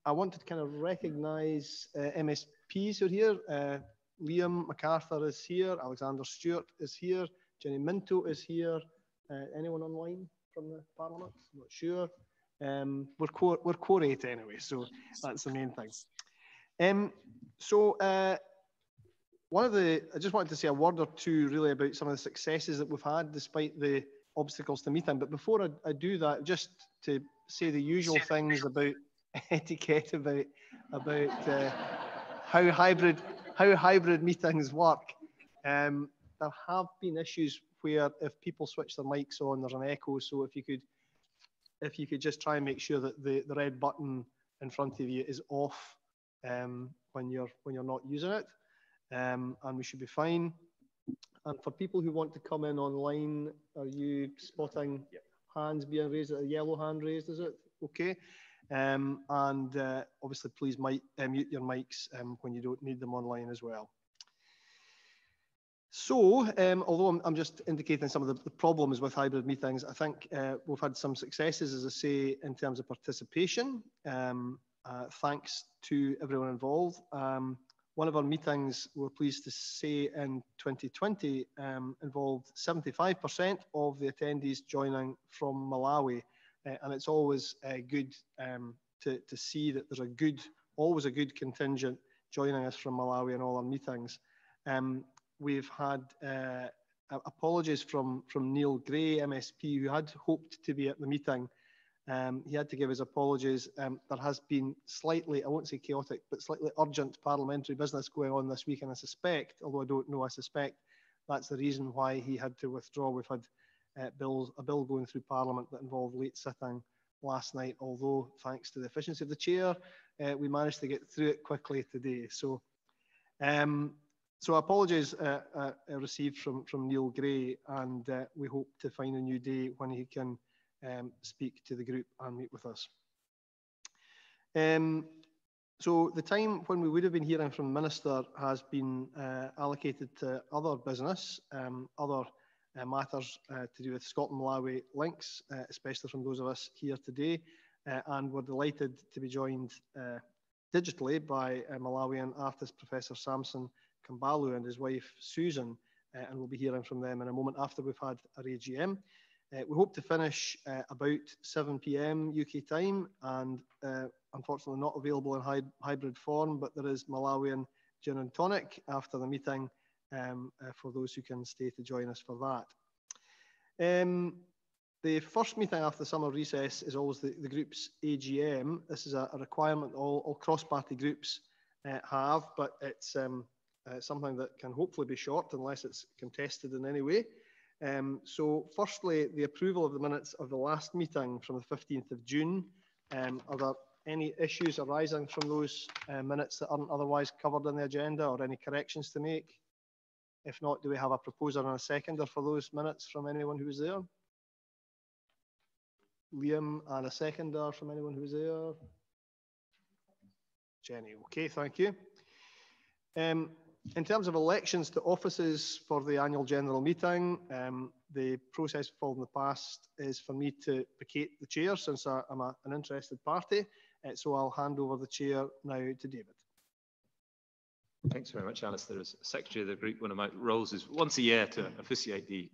I wanted to kind of recognise MSPs who are here. Liam MacArthur is here, Alexander Stewart is here, Jenny Minto is here. Anyone online from the Parliament? I'm not sure. We're core 8 anyway, so that's the main thing. I just wanted to say a word or two really about some of the successes that we've had despite the obstacles to meeting. But before I do that, just to say the usual things about etiquette, about how hybrid meetings work. There have been issues where if people switch their mics on, there's an echo. So if you could just try and make sure that the red button in front of you is off when you're not using it. And we should be fine. And for people who want to come in online, are you spotting hands being raised? A yellow hand raised, is it? Okay. Obviously, please mute your mics when you don't need them online as well. So, although I'm just indicating some of the problems with hybrid meetings, I think we've had some successes, as I say, in terms of participation. Thanks to everyone involved. One of our meetings, we're pleased to say, in 2020 involved 75% of the attendees joining from Malawi. And it's always good to see that there's always a good contingent joining us from Malawi in all our meetings. We've had apologies from Neil Gray, MSP, who had hoped to be at the meeting. He had to give his apologies. There has been slightly, I won't say chaotic, but slightly urgent parliamentary business going on this week, and I suspect, although I don't know, I suspect that's the reason why he had to withdraw. We've had a bill going through Parliament that involved late sitting last night, although thanks to the efficiency of the chair, we managed to get through it quickly today. So apologies received from Neil Gray, and we hope to find a new day when he can speak to the group and meet with us. So the time when we would have been hearing from the Minister has been allocated to other business, other matters to do with Scotland-Malawi links, especially from those of us here today. And we're delighted to be joined digitally by Malawian artist Professor Samson Kambalu and his wife Susan, and we'll be hearing from them in a moment after we've had our AGM. We hope to finish about 7 p.m. UK time, and unfortunately not available in hybrid form, but there is Malawian gin and tonic after the meeting for those who can stay to join us for that. The first meeting after the summer recess is always the group's AGM. This is a requirement all cross-party groups have, but it's something that can hopefully be short unless it's contested in any way. So firstly, the approval of the minutes of the last meeting from the 15th of June. Are there any issues arising from those minutes that aren't otherwise covered in the agenda, or any corrections to make? If not, do we have a proposer and a seconder for those minutes from anyone who was there? Liam, and a seconder from anyone who was there? Jenny, okay, thank you. In terms of elections to offices for the annual general meeting, the process followed in the past is for me to vacate the chair, since I'm an interested party. So I'll hand over the chair now to David. Thanks very much, Alasdair. As Secretary of the Group, one of my roles is once a year to officiate the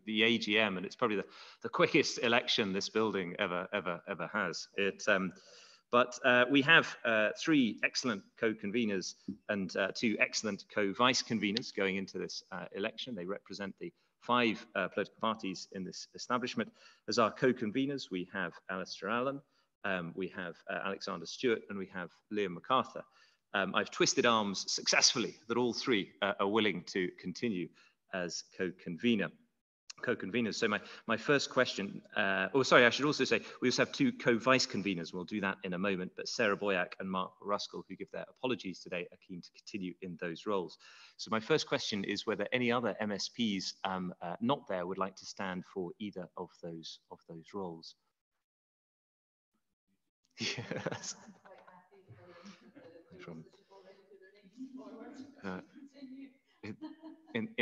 AGM, and it's probably the quickest election this building ever has. But we have 3 excellent co-conveners and 2 excellent co-vice conveners going into this election. They represent the 5 political parties in this establishment. As our co-conveners, we have Alasdair Allan, we have Alexander Stewart, and we have Liam MacArthur. I've twisted arms successfully that all 3 are willing to continue as co-conveners. So my first question, oh, sorry, I should also say, we also have 2 co-vice conveners. We'll do that in a moment, but Sarah Boyack and Mark Ruskell, who give their apologies today, are keen to continue in those roles. So my first question is whether any other MSPs not there would like to stand for either of those roles. Yes.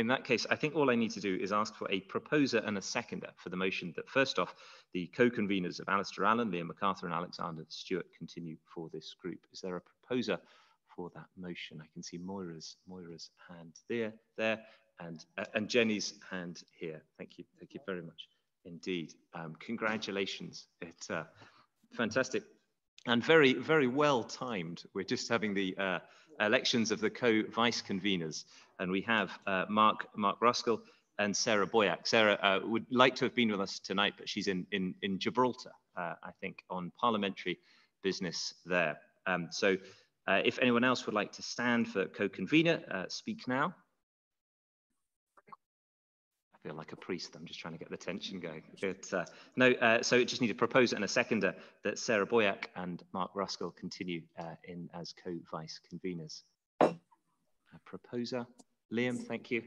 in that case, I think all I need to do is ask for a proposer and a seconder for the motion that, first off, the co-conveners of Alasdair Allan, Liam MacArthur and Alexander Stewart continue for this group. Is there a proposer for that motion? I can see Moira's hand there, and Jenny's hand here. Thank you very much indeed. Congratulations, it's fantastic and very, very well timed. We're just having the elections of the co-vice conveners, and we have Mark Ruskell and Sarah Boyack. Sarah would like to have been with us tonight, but she's in Gibraltar, I think, on parliamentary business there. So if anyone else would like to stand for co-convener, speak now. I feel like a priest. I'm just trying to get the tension going. So it just need a proposer and a seconder that Sarah Boyack and Mark Ruskell continue in as co-vice conveners. A proposer, Liam, thank you,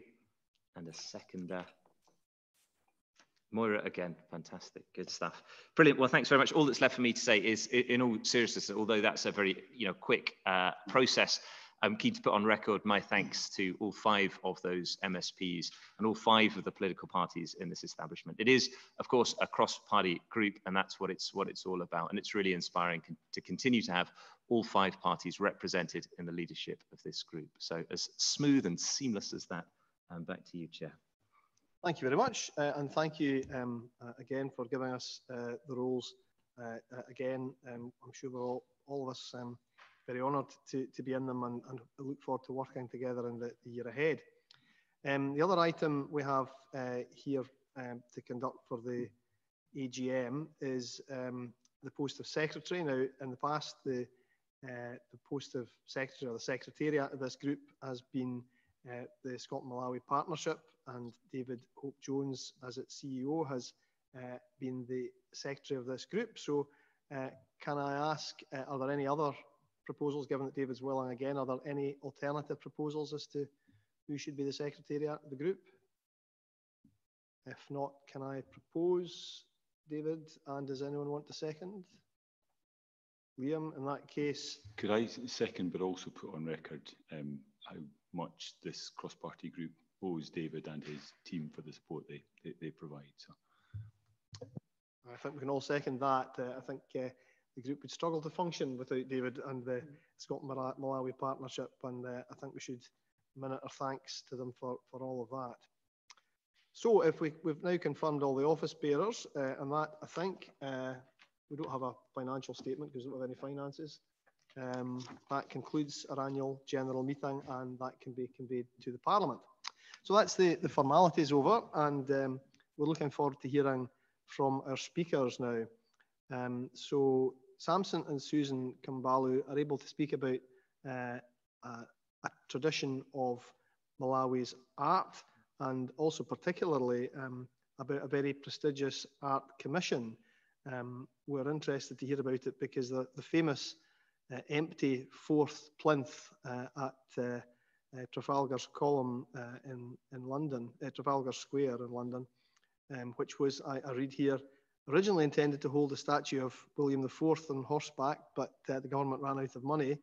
and a seconder, Moira again. Fantastic, good stuff, brilliant. Well, thanks very much. All that's left for me to say is, in all seriousness, although that's a very quick process, I'm keen to put on record my thanks to all 5 of those MSPs and all 5 of the political parties in this establishment. It is, of course, a cross-party group, and that's what it's all about. And it's really inspiring to continue to have all 5 parties represented in the leadership of this group. So as smooth and seamless as that, back to you, Chair. Thank you very much, and thank you again for giving us the roles. Again, I'm sure we're all of us very honoured to be in them, and look forward to working together in the year ahead. The other item we have here to conduct for the AGM is the post of secretary. Now, in the past, the post of secretary, or the secretariat of this group, has been the Scotland-Malawi Partnership, and David Hope-Jones, as its CEO, has been the secretary of this group. So can I ask, are there any other proposals, given that David's willing again? Are there any alternative proposals as to who should be the secretariat of the group? If not, can I propose David, and does anyone want to second? Liam, in that case. Could I second, but also put on record how much this cross-party group owes David and his team for the support they provide. So I think we can all second that. I think the group would struggle to function without David and the Scotland-Malawi Partnership, and I think we should minute our thanks to them for all of that. So if we've now confirmed all the office bearers, and that, I think, we don't have a financial statement because we don't have any finances. That concludes our annual general meeting, and that can be conveyed to the Parliament. So that's the formalities over, and we're looking forward to hearing from our speakers now. So Samson and Susan Kambalu are able to speak about a tradition of Malawi's art, and also particularly about a very prestigious art commission. We're interested to hear about it because the famous empty 4th plinth at Trafalgar's column in London, Trafalgar Square in London, which was, I read here, originally intended to hold a statue of William IV on horseback, but the government ran out of money,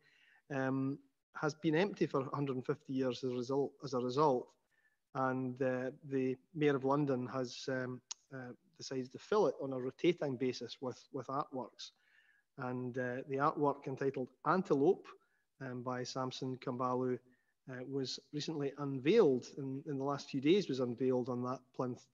has been empty for 150 years as a result. And the Mayor of London has decided to fill it on a rotating basis with artworks. And the artwork entitled Antelope by Samson Kambalu was recently unveiled, in the last few days was unveiled on that plinth,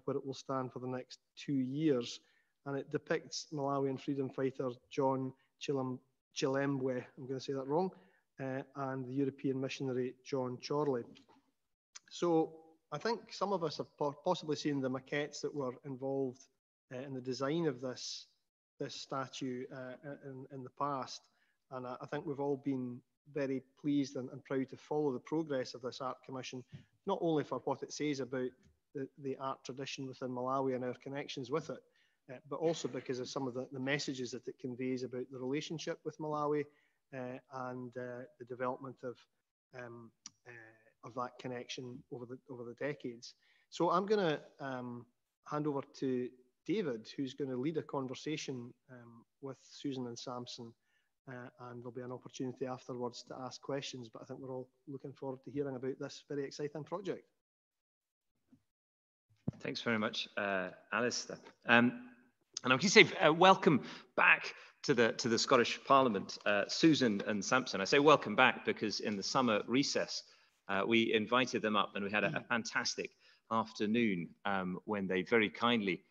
where it will stand for the next 2 years. And it depicts Malawian freedom fighter John Chilembwe, I'm going to say that wrong, and the European missionary John Chorley. So I think some of us have possibly seen the maquettes that were involved in the design of this statue in the past. And I think we've all been very pleased and proud to follow the progress of this art commission, not only for what it says about the art tradition within Malawi and our connections with it, but also because of some of the messages that it conveys about the relationship with Malawi and the development of that connection over the decades. So I'm going to hand over to David, who's going to lead a conversation with Susan and Samson, and there'll be an opportunity afterwards to ask questions, but I think we're all looking forward to hearing about this very exciting project. Thanks very much, Alasdair. And I'm going to say welcome back to the Scottish Parliament, Susan and Samson. I say welcome back because in the summer recess, we invited them up and we had a fantastic afternoon when they very kindly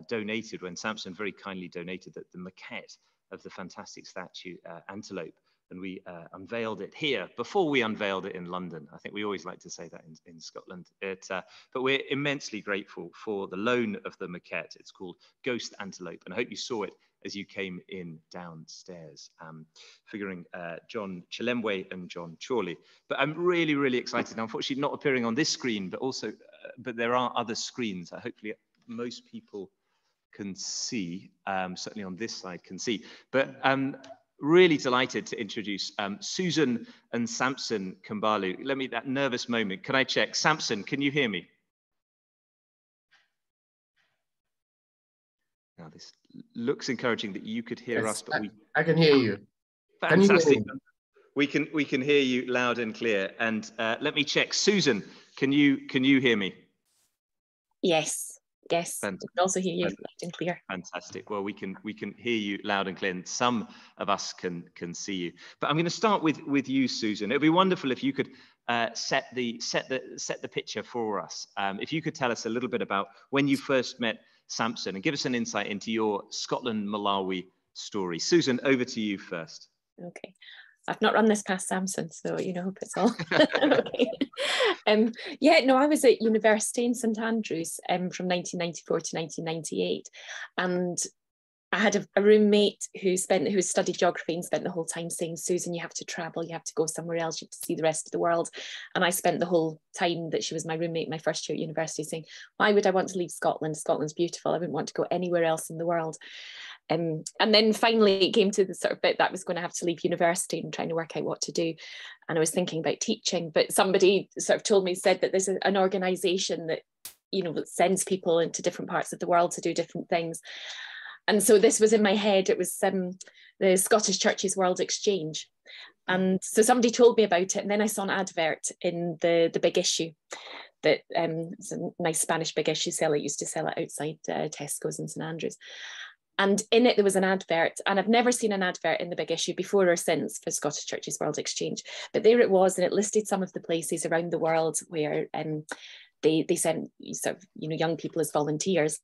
donated, when Samson very kindly donated the maquette of the fantastic statue Antelope. And we unveiled it here before we unveiled it in London. I think we always like to say that in Scotland. But we're immensely grateful for the loan of the maquette. It's called Ghost Antelope, and I hope you saw it as you came in downstairs, figuring John Chilemwe and John Chorley. But I'm really, really excited. Now, unfortunately, not appearing on this screen, but also, but there are other screens that hopefully most people can see, certainly on this side can see. But really delighted to introduce Susan and Samson Kambalu. Let me, that nervous moment. Can I check? Samson, can you hear me? Now this looks encouraging that you could hear us, but I can hear you. Fantastic. Can you hear me? We can hear you loud and clear. And let me check. Susan, can you hear me? Yes. Yes, I can also hear you loud and clear. Fantastic. Well, we can hear you loud and clear, and some of us can see you. But I'm going to start with you, Susan. It'd be wonderful if you could set the picture for us. If you could tell us a little bit about when you first met Samson and give us an insight into your Scotland-Malawi story. Susan, over to you first. Okay. I've not run this past Samson, so hope it's all okay. Yeah, no, I was at university in St Andrews from 1994 to 1998, and I had a roommate who studied geography and spent the whole time saying, Susan, you have to travel, you have to go somewhere else, you have to see the rest of the world. And I spent the whole time that she was my roommate, my first year at university, saying, why would I want to leave Scotland? Scotland's beautiful. I wouldn't want to go anywhere else in the world. And then finally it came to the sort of bit that I was going to have to leave university and trying to work out what to do. And I was thinking about teaching, but somebody sort of said that there's an organisation that, that sends people into different parts of the world to do different things. And so this was in my head. It was the Scottish Churches World Exchange. And so somebody told me about it. And then I saw an advert in the Big Issue that it's a nice Spanish Big Issue seller. Used to sell it outside Tesco's in St Andrews. And in it, there was an advert, and I've never seen an advert in the Big Issue before or since for Scottish Churches World Exchange. But there it was, and it listed some of the places around the world where they sent young people as volunteers.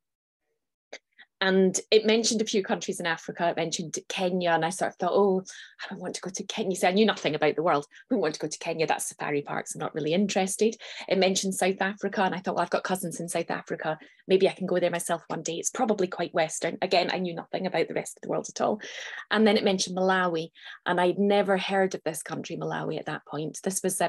And it mentioned a few countries in Africa. It mentioned Kenya, and I sort of thought, oh, I don't want to go to Kenya. So I knew nothing about the world. I wouldn't want to go to Kenya. That's safari parks. I'm not really interested. It mentioned South Africa, and I thought, well, I've got cousins in South Africa. Maybe I can go there myself one day. It's probably quite Western. Again, I knew nothing about the rest of the world at all. And then it mentioned Malawi, and I'd never heard of this country, Malawi, at that point. This was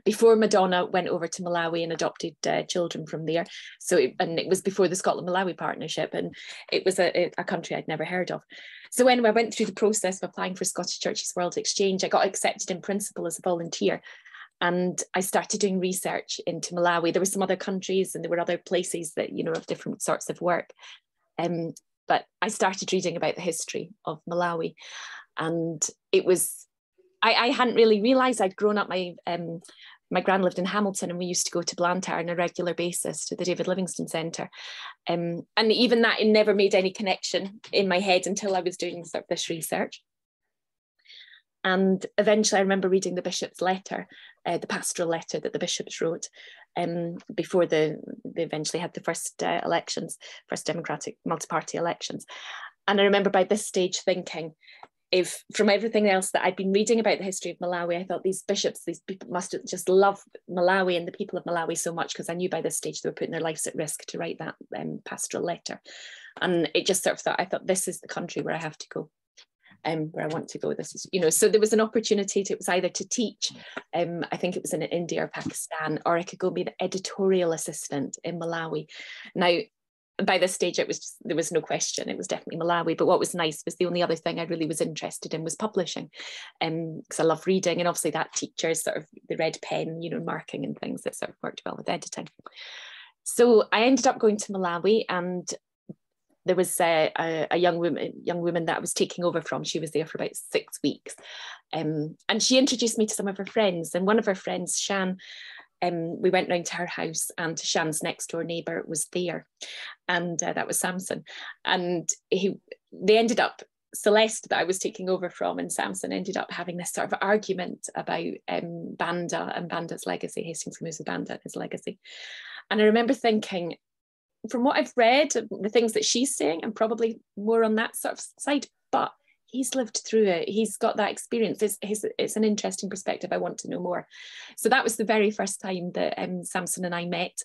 before Madonna went over to Malawi and adopted children from there. So, it was before the Scotland-Malawi partnership, and it was a country I'd never heard of. So when I went through the process of applying for Scottish Churches World Exchange, I got accepted in principle as a volunteer. And I started doing research into Malawi. There were some other countries and there were other places that, of different sorts of work. But I started reading about the history of Malawi. And it was, I hadn't really realised I'd grown up, my gran lived in Hamilton, and we used to go to Blantyre on a regular basis to the David Livingstone Centre. And even that, it never made any connection in my head until I was doing sort of this research. And eventually I remember reading the bishop's letter, the pastoral letter that the bishops wrote before they eventually had the first elections, first democratic multi-party elections. And I remember by this stage thinking, if from everything else that I'd been reading about the history of Malawi, I thought these bishops, these people must just love Malawi and the people of Malawi so much, because I knew by this stage they were putting their lives at risk to write that pastoral letter. And it just sort of thought, I thought, this is the country where I have to go. Where I want to go. This is, so there was an opportunity it was either to teach, I think it was in India or Pakistan, or I could go be the editorial assistant in Malawi. Now, by this stage, there was no question, it was definitely Malawi. But what was nice was the only other thing I really was interested in was publishing, because I love reading, and obviously that teacher's sort of the red pen, marking and things that sort of worked well with editing. So I ended up going to Malawi, and there was a young woman that I was taking over from. She was there for about 6 weeks. And she introduced me to some of her friends. And one of her friends, Shan, we went round to her house, and Shan's next door neighbour was there, and that was Samson. And they ended up, Celeste, that I was taking over from, and Samson ended up having this sort of argument about Banda and Banda's legacy, Hastings Kamuzu Banda and his legacy. And I remember thinking, from what I've read, the things that she's saying, I'm probably more on that sort of side, but he's lived through it. He's got that experience. It's an interesting perspective. I want to know more. So that was the very first time that Samson and I met.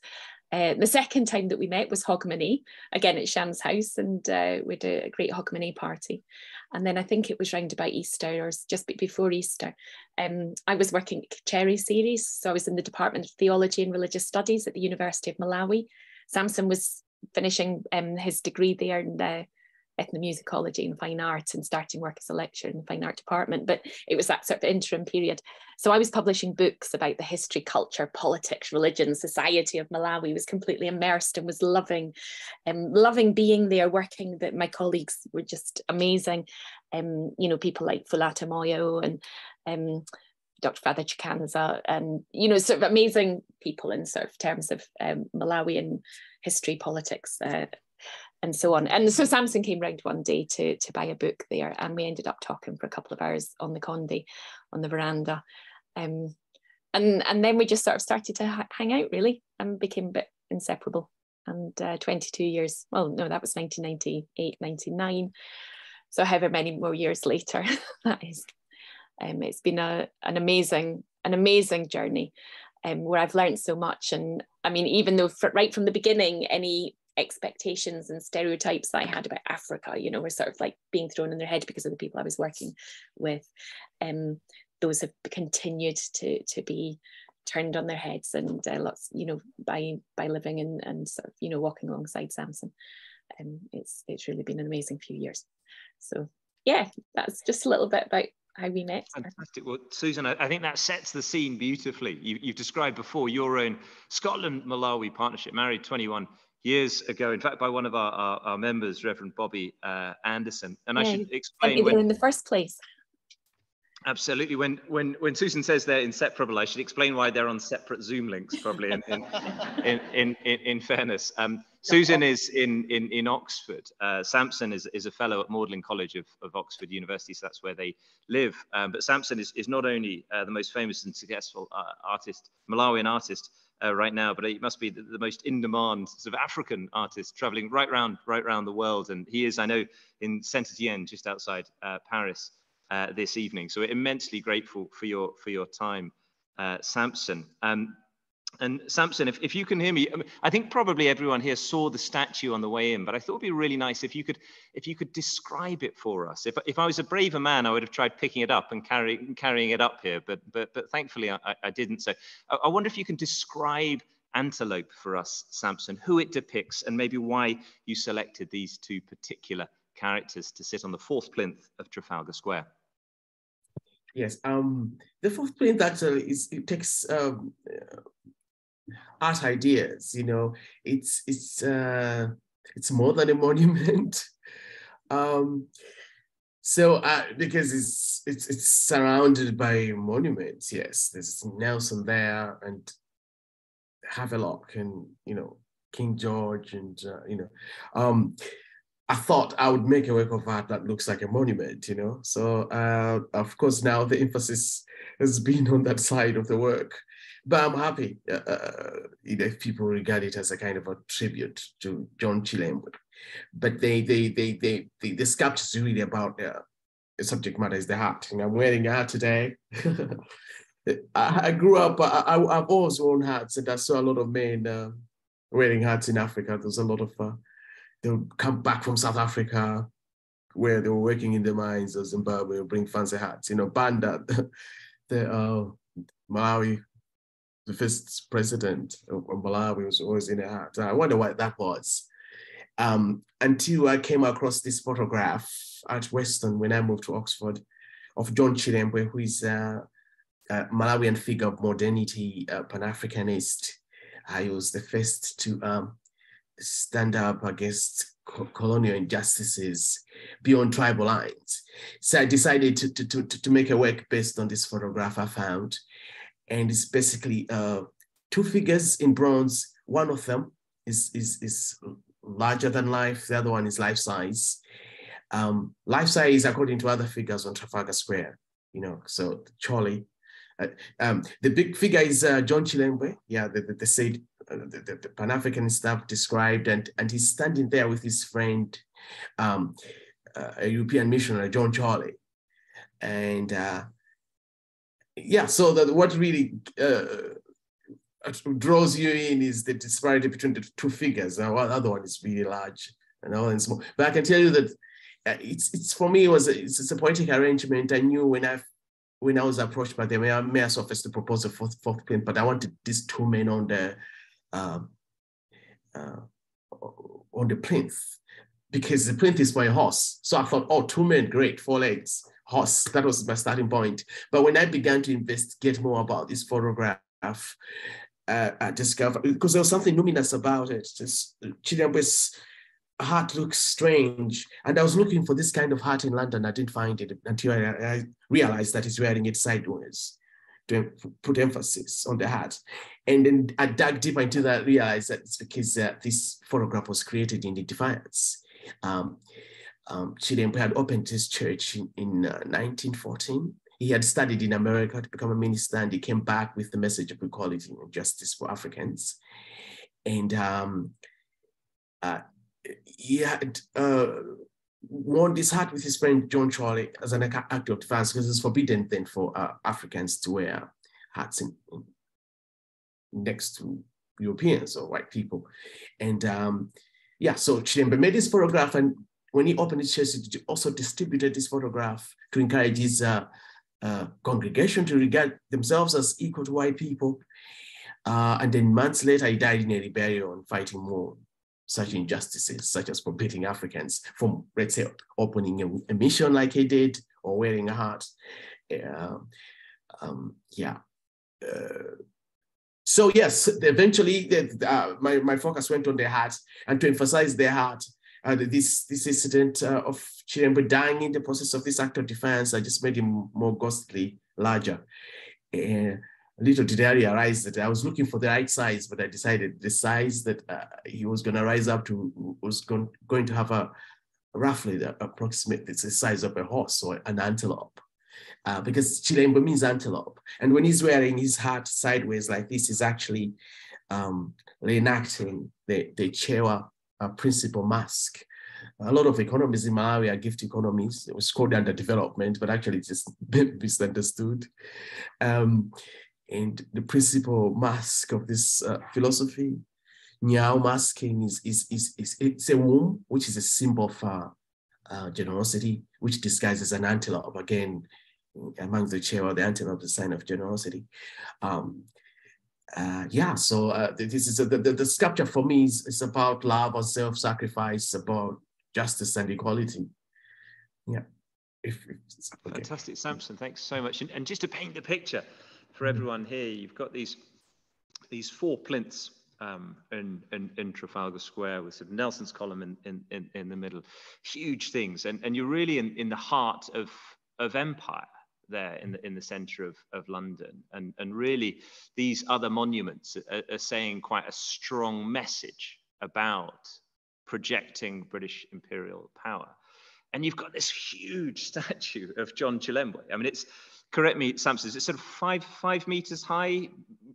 The second time that we met was Hogmanay, again at Shan's house, and we had a great Hogmanay party. And then I think it was round about Easter, or just before Easter. I was working at Cherry series, so I was in the Department of Theology and Religious Studies at the University of Malawi. Samson was finishing his degree there in the ethnomusicology and fine art, and starting work as a lecturer in the fine art department, but it was that sort of interim period. So I was publishing books about the history, culture, politics, religion, society of Malawi, was completely immersed and was loving being there, working. That my colleagues were just amazing. You know, people like Fulata Moyo and Dr. Father Costanza, and, you know, sort of amazing people in sort of terms of Malawian history, politics, and so on. And so Samson came round one day to buy a book there, and we ended up talking for a couple of hours on the conde, on the veranda. And then we just sort of started to hang out, really, and became a bit inseparable. And 22 years, well, no, that was 1998, 99. So however many more years later, that is. It's been an amazing journey where I've learned so much. And I mean, even though right from the beginning, any expectations and stereotypes that I had about Africa, you know, were sort of like being thrown in their head because of the people I was working with. Those have continued to be turned on their heads, and lots, you know, by living and sort of, you know, walking alongside Samson. It's really been an amazing few years. So yeah, that's just a little bit about how we met. Fantastic. Well, Susan, I think that sets the scene beautifully. You've described before your own Scotland-Malawi partnership, married 21 years ago, in fact, by one of our members, Reverend Bobby Anderson. And yeah, I should explain when in the first place. Absolutely. When Susan says they're inseparable, I should explain why they're on separate Zoom links, probably. In fairness, Susan is in Oxford. Samson is a fellow at Magdalen College of Oxford University, so that's where they live. But Samson is not only the most famous and successful Malawian artist right now, but he must be the most in-demand sort of African artist, traveling right round the world. And he is, I know, in Saint-Étienne, just outside Paris. This evening, so immensely grateful for your time, Samson. And Samson, if you can hear me, I think probably everyone here saw the statue on the way in, but I thought it'd be really nice if you could describe it for us. If I was a braver man, I would have tried picking it up and carrying it up here, but thankfully I didn't. So I wonder if you can describe Antelope for us, Samson, who it depicts, and maybe why you selected these two particular characters to sit on the fourth plinth of Trafalgar Square. Yes, the fourth plinth actually it takes art ideas. You know, it's more than a monument. Because it's surrounded by monuments. Yes, there's Nelson there, and Havelock, and King George, and I thought I would make a work of art that looks like a monument, So, of course, now the emphasis has been on that side of the work. But I'm happy if people regard it as a kind of a tribute to John Chilembwe. But the sculpture is really about the subject matter is the heart. I'm wearing a hat today. I grew up, I've always worn hats, and I saw a lot of men wearing hats in Africa. There's a lot of they would come back from South Africa where they were working in the mines of Zimbabwe, bring fancy hats. Banda, the Malawi, the first president of Malawi was always in a hat. I wonder what that was. Until I came across this photograph at Weston when I moved to Oxford of John Chilembwe, who is a Malawian figure of modernity, Pan-Africanist. He was the first to stand up against colonial injustices beyond tribal lines. So I decided to make a work based on this photograph I found. And it's basically two figures in bronze. One of them is larger than life. The other one is life size. Life size, according to other figures on Trafalgar Square, so Charlie. The big figure is John Chilembwe. Yeah, they said the Pan-African stuff described, and he's standing there with his friend, a European missionary, John Charlie. And yeah, so what really draws you in is the disparity between the two figures. The other one is really large and the other one is small. But I can tell you that it's for me, it's a poetic arrangement. I knew when I was approached by the mayor's office to propose a fourth plinth, but I wanted these two men on the plinth, because the plinth is for a horse. So I thought, oh, two men, great, 4 legs, horse. That was my starting point. But when I began to investigate more about this photograph, I discovered, because there was something luminous about it. Just Chilembwe's heart looks strange. And I was looking for this kind of heart in London. I didn't find it until I realized that he's wearing it sideways to put emphasis on the heart. And then I dug deeper into that, realized that it's because this photograph was created in the Defiance. Chilembwe had opened his church in 1914. He had studied in America to become a minister, and he came back with the message of equality and justice for Africans. And he had worn this hat with his friend John Charlie as an act of defiance, because it's forbidden then for Africans to wear hats next to Europeans or white people. And yeah, so Chilembwe made this photograph, and when he opened his church, he also distributed this photograph to encourage his congregation to regard themselves as equal to white people. And then months later, he died in a rebellion fighting more such injustices, such as forbidding Africans from, let's say, opening a mission like he did, or wearing a hat. So yes, eventually my focus went on the hat, and to emphasize the hat, this incident of Chilembwe dying in the process of this act of defiance, I just made him more ghostly, larger. Little did I realize that I was looking for the right size, but I decided the size that he was going to rise up to was going to have a roughly approximate the size of a horse or an antelope, because Chilembwe means antelope. And when he's wearing his hat sideways like this, he's actually reenacting the Chewa principal mask. A lot of economies in Malawi are gift economies. It was called underdevelopment, but actually it's just misunderstood. And the principal mask of this philosophy, Nyao masking, it's a womb, which is a symbol for generosity, which disguises an antelope. Again, among the Chewa, the antelope is a sign of generosity. Yeah, so this is the sculpture for me is about love or self-sacrifice, about justice and equality. Yeah. Okay. Fantastic, Samson. Thanks so much. And just to paint the picture for everyone here, you've got these 4 plinths in Trafalgar Square with sort of Nelson's column in the middle. Huge things, and you're really in the heart of empire there in the centre of London, and really these other monuments are saying quite a strong message about projecting British imperial power. And you've got this huge statue of John Chilembwe. I mean, it's, correct me, Samson, is it sort of five meters high,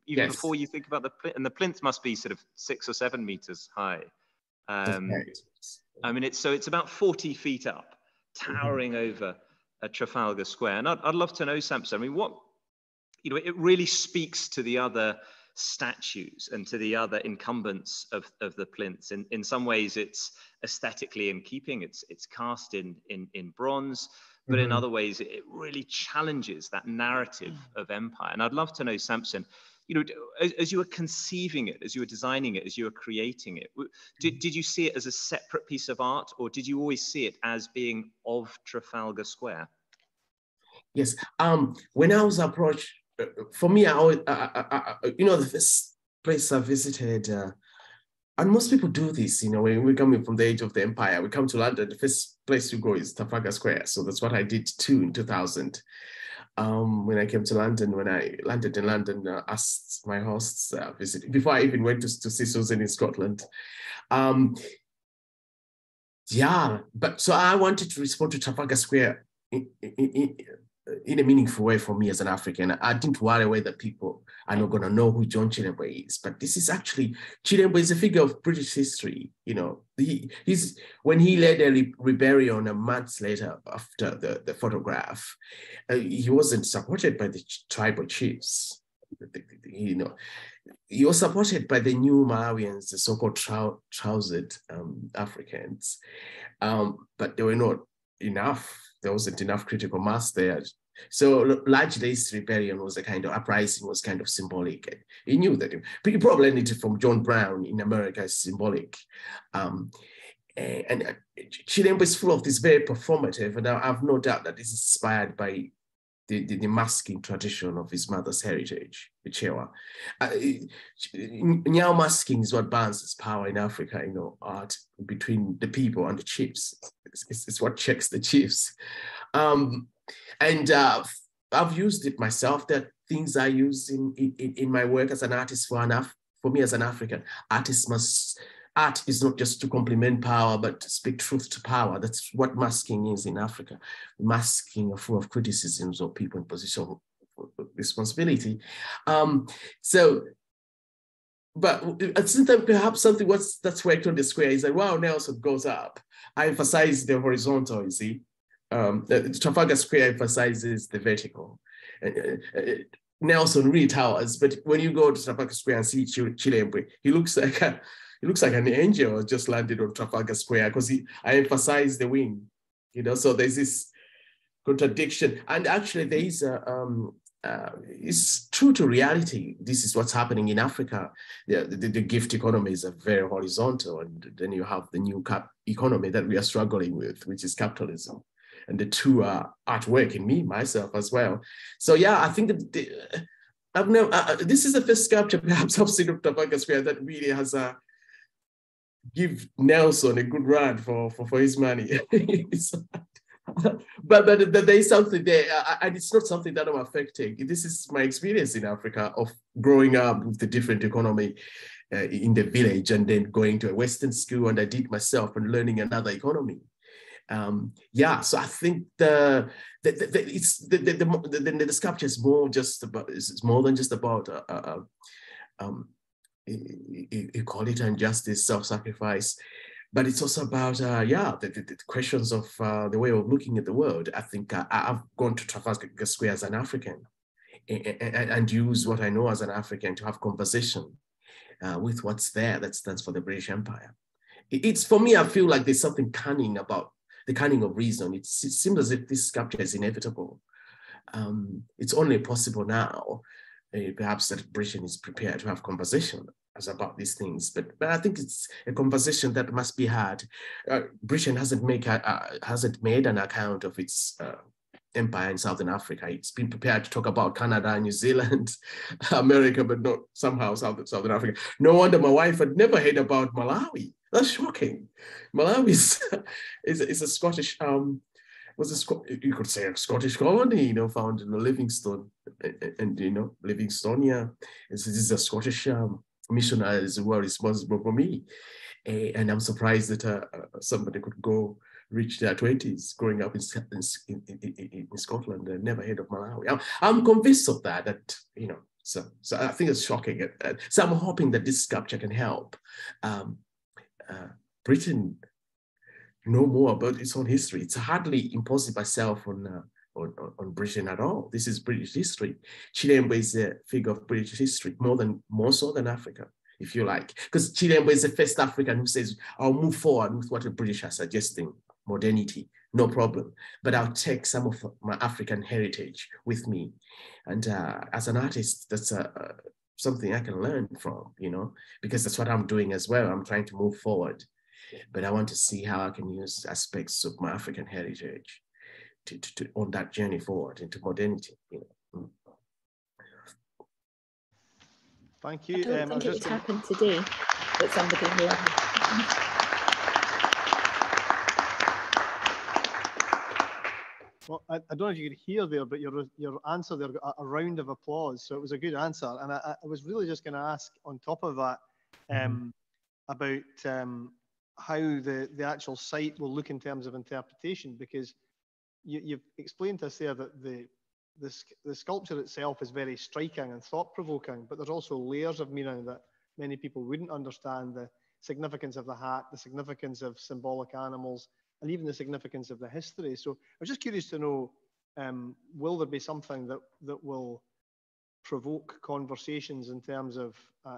even before you think about the plinth? And the plinth must be sort of 6 or 7 meters high. I mean, it's about 40 feet up, towering over Trafalgar Square. And I'd love to know, Samson, I mean, it really speaks to the other statues and to the other incumbents of the plinths. In some ways, it's aesthetically in keeping. It's cast in bronze, but in other ways, it really challenges that narrative of empire. And I'd love to know, Samson, as you were conceiving it, as you were designing it, as you were creating it, did you see it as a separate piece of art, or did you always see it as being of Trafalgar Square? Yes. When I was approached, for me, I always, the first place I visited, and most people do this, when we're coming from the age of the empire, we come to London, the first place you go is Trafalgar Square. So that's what I did too in 2000. When I came to London, when I landed in London, asked my hosts visit before I even went to see Susan in Scotland. Yeah, but so I wanted to respond to Trafalgar Square in a meaningful way for me as an African. I didn't worry whether people are not going to know who John Chilembwe is, but this is actually, Chilembwe is a figure of British history. You know, he's when he led a rebellion a month later after the photograph, he wasn't supported by the tribal chiefs. You know, he was supported by the new Malawians, the so-called trousered Africans, but they were not enough. There wasn't enough critical mass there. So largely this rebellion was a kind of uprising, was kind of symbolic. He knew that he probably learned it from John Brown in America as symbolic. And Chilembwe is full of this very performative, and I have no doubt that this is inspired by the masking tradition of his mother's heritage, the Chewa. Now masking is what balances power in Africa, you know, art between the people and the chiefs. It's what checks the chiefs. And I've used it myself. There are things I use in my work as an artist for me as an African. Art is not just to complement power, but to speak truth to power. That's what masking is in Africa. Masking are full of criticisms of people in position of responsibility. But at the same time, perhaps something that's worked on the square is that while Nelson goes up, I emphasize the horizontal, you see. Trafalgar Square emphasizes the vertical. Nelson really towers, but when you go to Trafalgar Square and see Chilembwe, he looks like an angel just landed on Trafalgar Square because I emphasize the wing, you know. So there's this contradiction, and actually there is it's true to reality. This is what's happening in Africa. The gift economies are very horizontal, and then you have the new economy that we are struggling with, which is capitalism. And the two are at work in me, myself as well. So yeah, I think that this is the first sculpture perhaps I've seen of Trafalgar Square that really has give Nelson a good run for his money. but there is something there, and it's not something that I'm affecting. This is my experience in Africa of growing up with the different economy in the village, and then going to a Western school, and I did myself and learning another economy. Yeah, so I think the sculpture is more than just about equality and justice, self-sacrifice, but it's also about the questions of the way of looking at the world. I think I've gone to Trafalgar Square as an African and use what I know as an African to have conversation with what's there that stands for the British Empire. It's for me, I feel like there's something cunning about the cunning of reason. It seems as if this sculpture is inevitable. It's only possible now, perhaps, that Britain is prepared to have conversation about these things. But I think it's a conversation that must be had. Britain hasn't made an account of its empire in Southern Africa. It's been prepared to talk about Canada, New Zealand, America, but not somehow Southern Africa. No wonder my wife had never heard about Malawi. That's shocking. Malawi is a Scottish, you could say a Scottish colony, you know, found in Livingstone, and you know, Livingstonia. This is a Scottish missionaries who were responsible for me, and I'm surprised that somebody could reach their 20s growing up in Scotland and never heard of Malawi. I'm convinced of that, you know. So I think it's shocking. So I'm hoping that this sculpture can help Britain know more about its own history. It's hardly imposing myself on Britain at all. This is British history. Chilembwe is a figure of British history, more so than Africa, if you like. Because Chilembwe is the first African who says, I'll move forward with what the British are suggesting, modernity, no problem. But I'll take some of my African heritage with me. And as an artist, that's something I can learn from, you know, because that's what I'm doing as well. I'm trying to move forward. But I want to see how I can use aspects of my African heritage to on that journey forward into modernity. You know. Thank you. I don't think it would happen today that somebody here. Well, I don't know if you could hear there, but your answer there got a round of applause, so it was a good answer. And I was really just going to ask on top of that about how the actual site will look in terms of interpretation, because you've explained to us there that the sculpture itself is very striking and thought-provoking, but there's also layers of meaning that many people wouldn't understand: the significance of the hat, the significance of symbolic animals, and even the significance of the history. So I was just curious to know, will there be something that will provoke conversations in terms of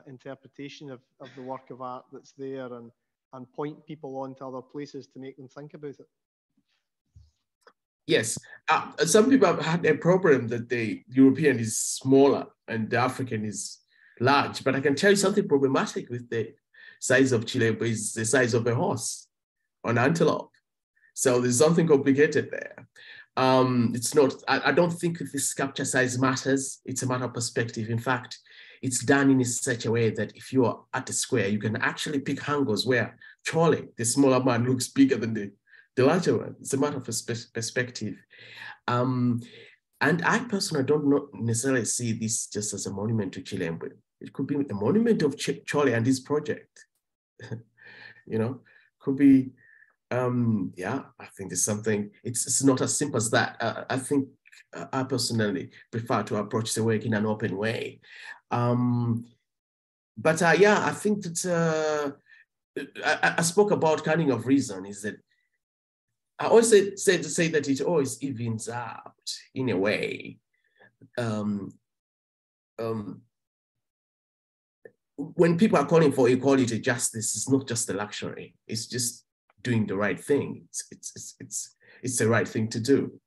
interpretation of the work of art that's there, and point people on to other places to make them think about it? Yes, some people have had a problem that the European is smaller and the African is large, but I can tell you something problematic with the size of Chile is the size of a horse or an antelope. So there's something complicated there. It's not, I don't think the sculpture size matters. It's a matter of perspective. In fact, it's done in such a way that if you are at a square, you can actually pick angles where Charlie, the smaller man, looks bigger than the larger one. It's a matter of perspective. And I personally don't necessarily see this just as a monument to Chile, but it could be a monument of Charlie and his project. You know, could be, yeah, I think it's something, it's not as simple as that. I think I personally prefer to approach the work in an open way. But yeah, I think that I spoke about kind of reason is that I always say that it always evens out in a way. When people are calling for equality, justice is not just a luxury. It's just doing the right thing. It's the right thing to do.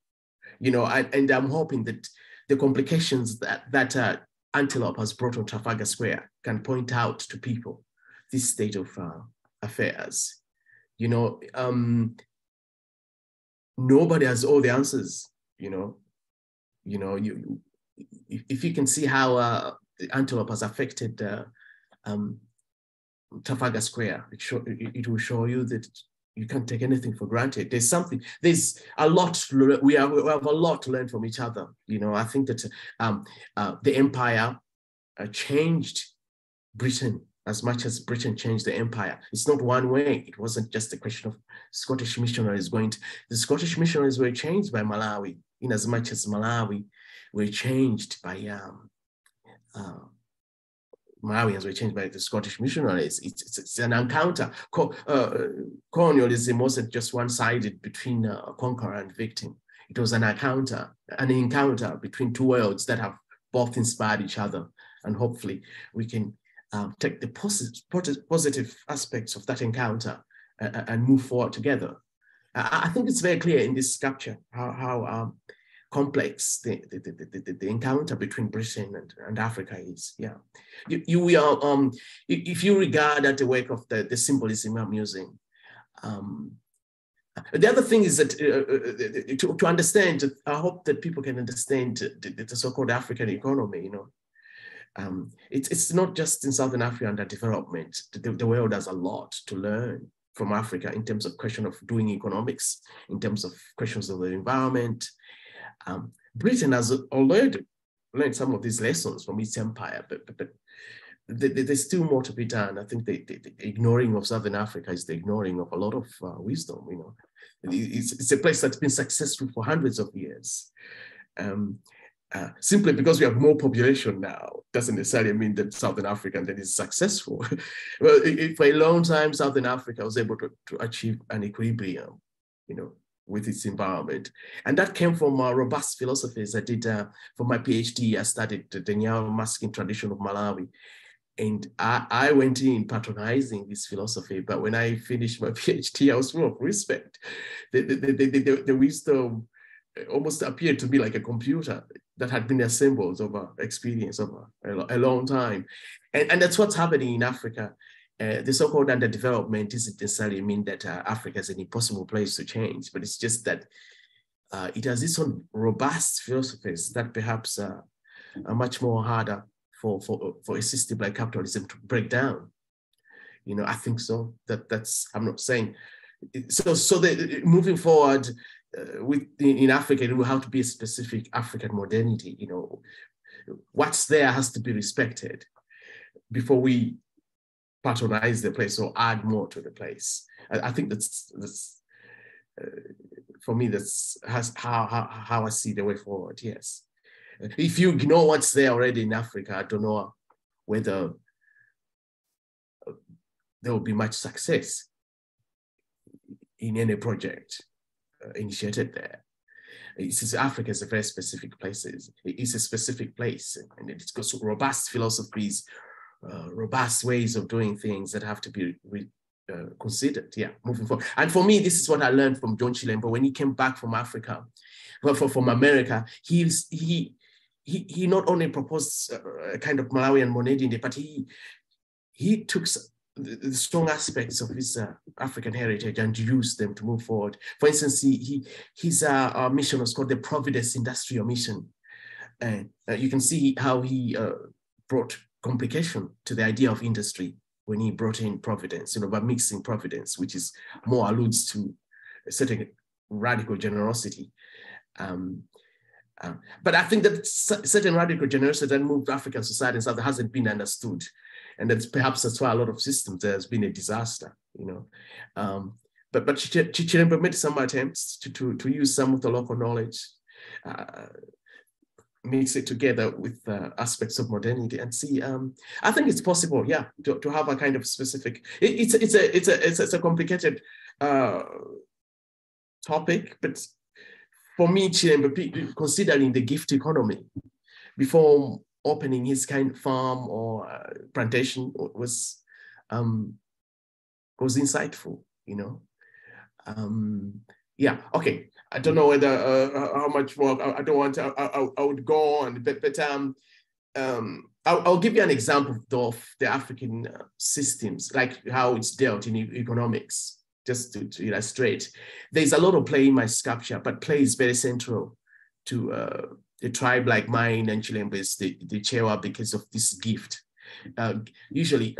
You know, and I'm hoping that the complications that Antelope has brought on Trafalgar Square can point out to people this state of affairs. You know, nobody has all the answers. You know, if you can see how the Antelope has affected Trafalgar Square, it will show you that you can't take anything for granted. There's a lot, we have a lot to learn from each other. You know, I think that the empire changed Britain as much as Britain changed the empire. It's not one way. It wasn't just a question of Scottish missionaries the Scottish missionaries were changed by Malawi, in as much as Malawi were changed by Malawians were changed by the Scottish missionaries. It's an encounter. Colonialism wasn't just one-sided between conqueror and victim. It was an encounter between two worlds that have both inspired each other. And hopefully we can take the positive aspects of that encounter and move forward together. I think it's very clear in this sculpture how complex the encounter between Britain and Africa is. Yeah, if you regard at the work of the symbolism I'm using, the other thing is that to understand, I hope that people can understand the so-called African economy. You know, it's not just in Southern Africa under development. The world has a lot to learn from Africa in terms of question of doing economics, in terms of questions of the environment. Britain has already learned some of these lessons from its empire, but there's still more to be done. I think the ignoring of Southern Africa is the ignoring of a lot of wisdom. You know, it's a place that's been successful for hundreds of years. Simply because we have more population now doesn't necessarily mean that Southern Africa then is successful. Well, for a long time, Southern Africa was able to achieve an equilibrium, you know, with its environment. And that came from robust philosophies. I did, for my PhD, I studied the Nyao masking tradition of Malawi. And I went in patronizing this philosophy, but when I finished my PhD, I was full of respect. The wisdom almost appeared to be like a computer that had been assembled over experience over a long time. And that's what's happening in Africa. The so-called underdevelopment doesn't necessarily mean that Africa is an impossible place to change, but it's just that it has its own robust philosophies that perhaps are much more harder for a system like capitalism to break down. You know, I think so. That's I'm not saying. So moving forward, in Africa, it will have to be a specific African modernity. You know, what's there has to be respected before we patronize the place or add more to the place. I think that's for me, that's how I see the way forward. Yes, if you know what's there already in Africa, I don't know whether there will be much success in any project initiated there. Africa is a very specific place. It's a specific place, and it's got robust philosophies, robust ways of doing things that have to be considered, yeah, moving forward. And for me, this is what I learned from John Chilembo when he came back from Africa, from America. He not only proposed a kind of Malawian modernity, but he took the strong aspects of his African heritage and used them to move forward. For instance, his mission was called the Providence Industrial Mission. And you can see how he brought complication to the idea of industry when he brought in Providence, you know, by mixing Providence, which is more alludes to a certain radical generosity. But I think that certain radical generosity that moved African society and South hasn't been understood. And that's why a lot of systems there has been a disaster, you know. But Chichilembo made some attempts to use some of the local knowledge, mix it together with aspects of modernity and see. I think it's possible, yeah, to have a kind of specific. It's a complicated topic, but for me, Chilembo, considering the gift economy before opening his kind of farm or plantation was insightful, you know. Yeah, okay. I don't know whether how much more. I don't want to. I would go on, but I'll give you an example of the African systems, like how it's dealt in economics, just to illustrate. There's a lot of play in my sculpture, but play is very central to a tribe like mine, and Chilembo is the Chewa because of this gift. Usually,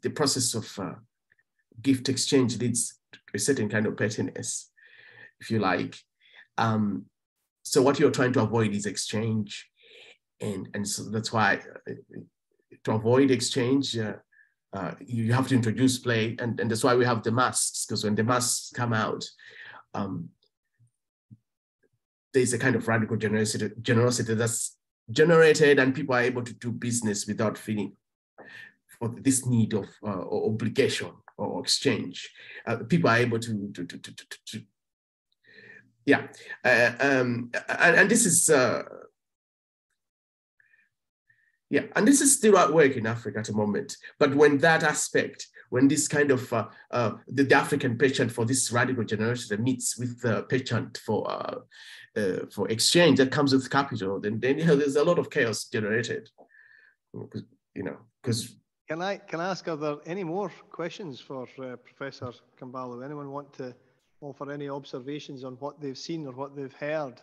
the process of gift exchange leads to a certain kind of pettiness, if you like. So what you're trying to avoid is exchange. And so that's why to avoid exchange, you have to introduce play. And that's why we have the masks, because when the masks come out, there's a kind of radical generosity that's generated, and people are able to do business without feeling for this need of obligation or exchange. People are able to yeah. And this is, yeah, and this is still at work in Africa at the moment. But when that aspect, when this kind of, the African penchant for this radical generosity meets with the penchant for exchange that comes with capital, then you know, there's a lot of chaos generated, you know, because. Can I ask, are there any more questions for Professor Kambalu? Anyone want to offer any observations on what they've seen or what they've heard?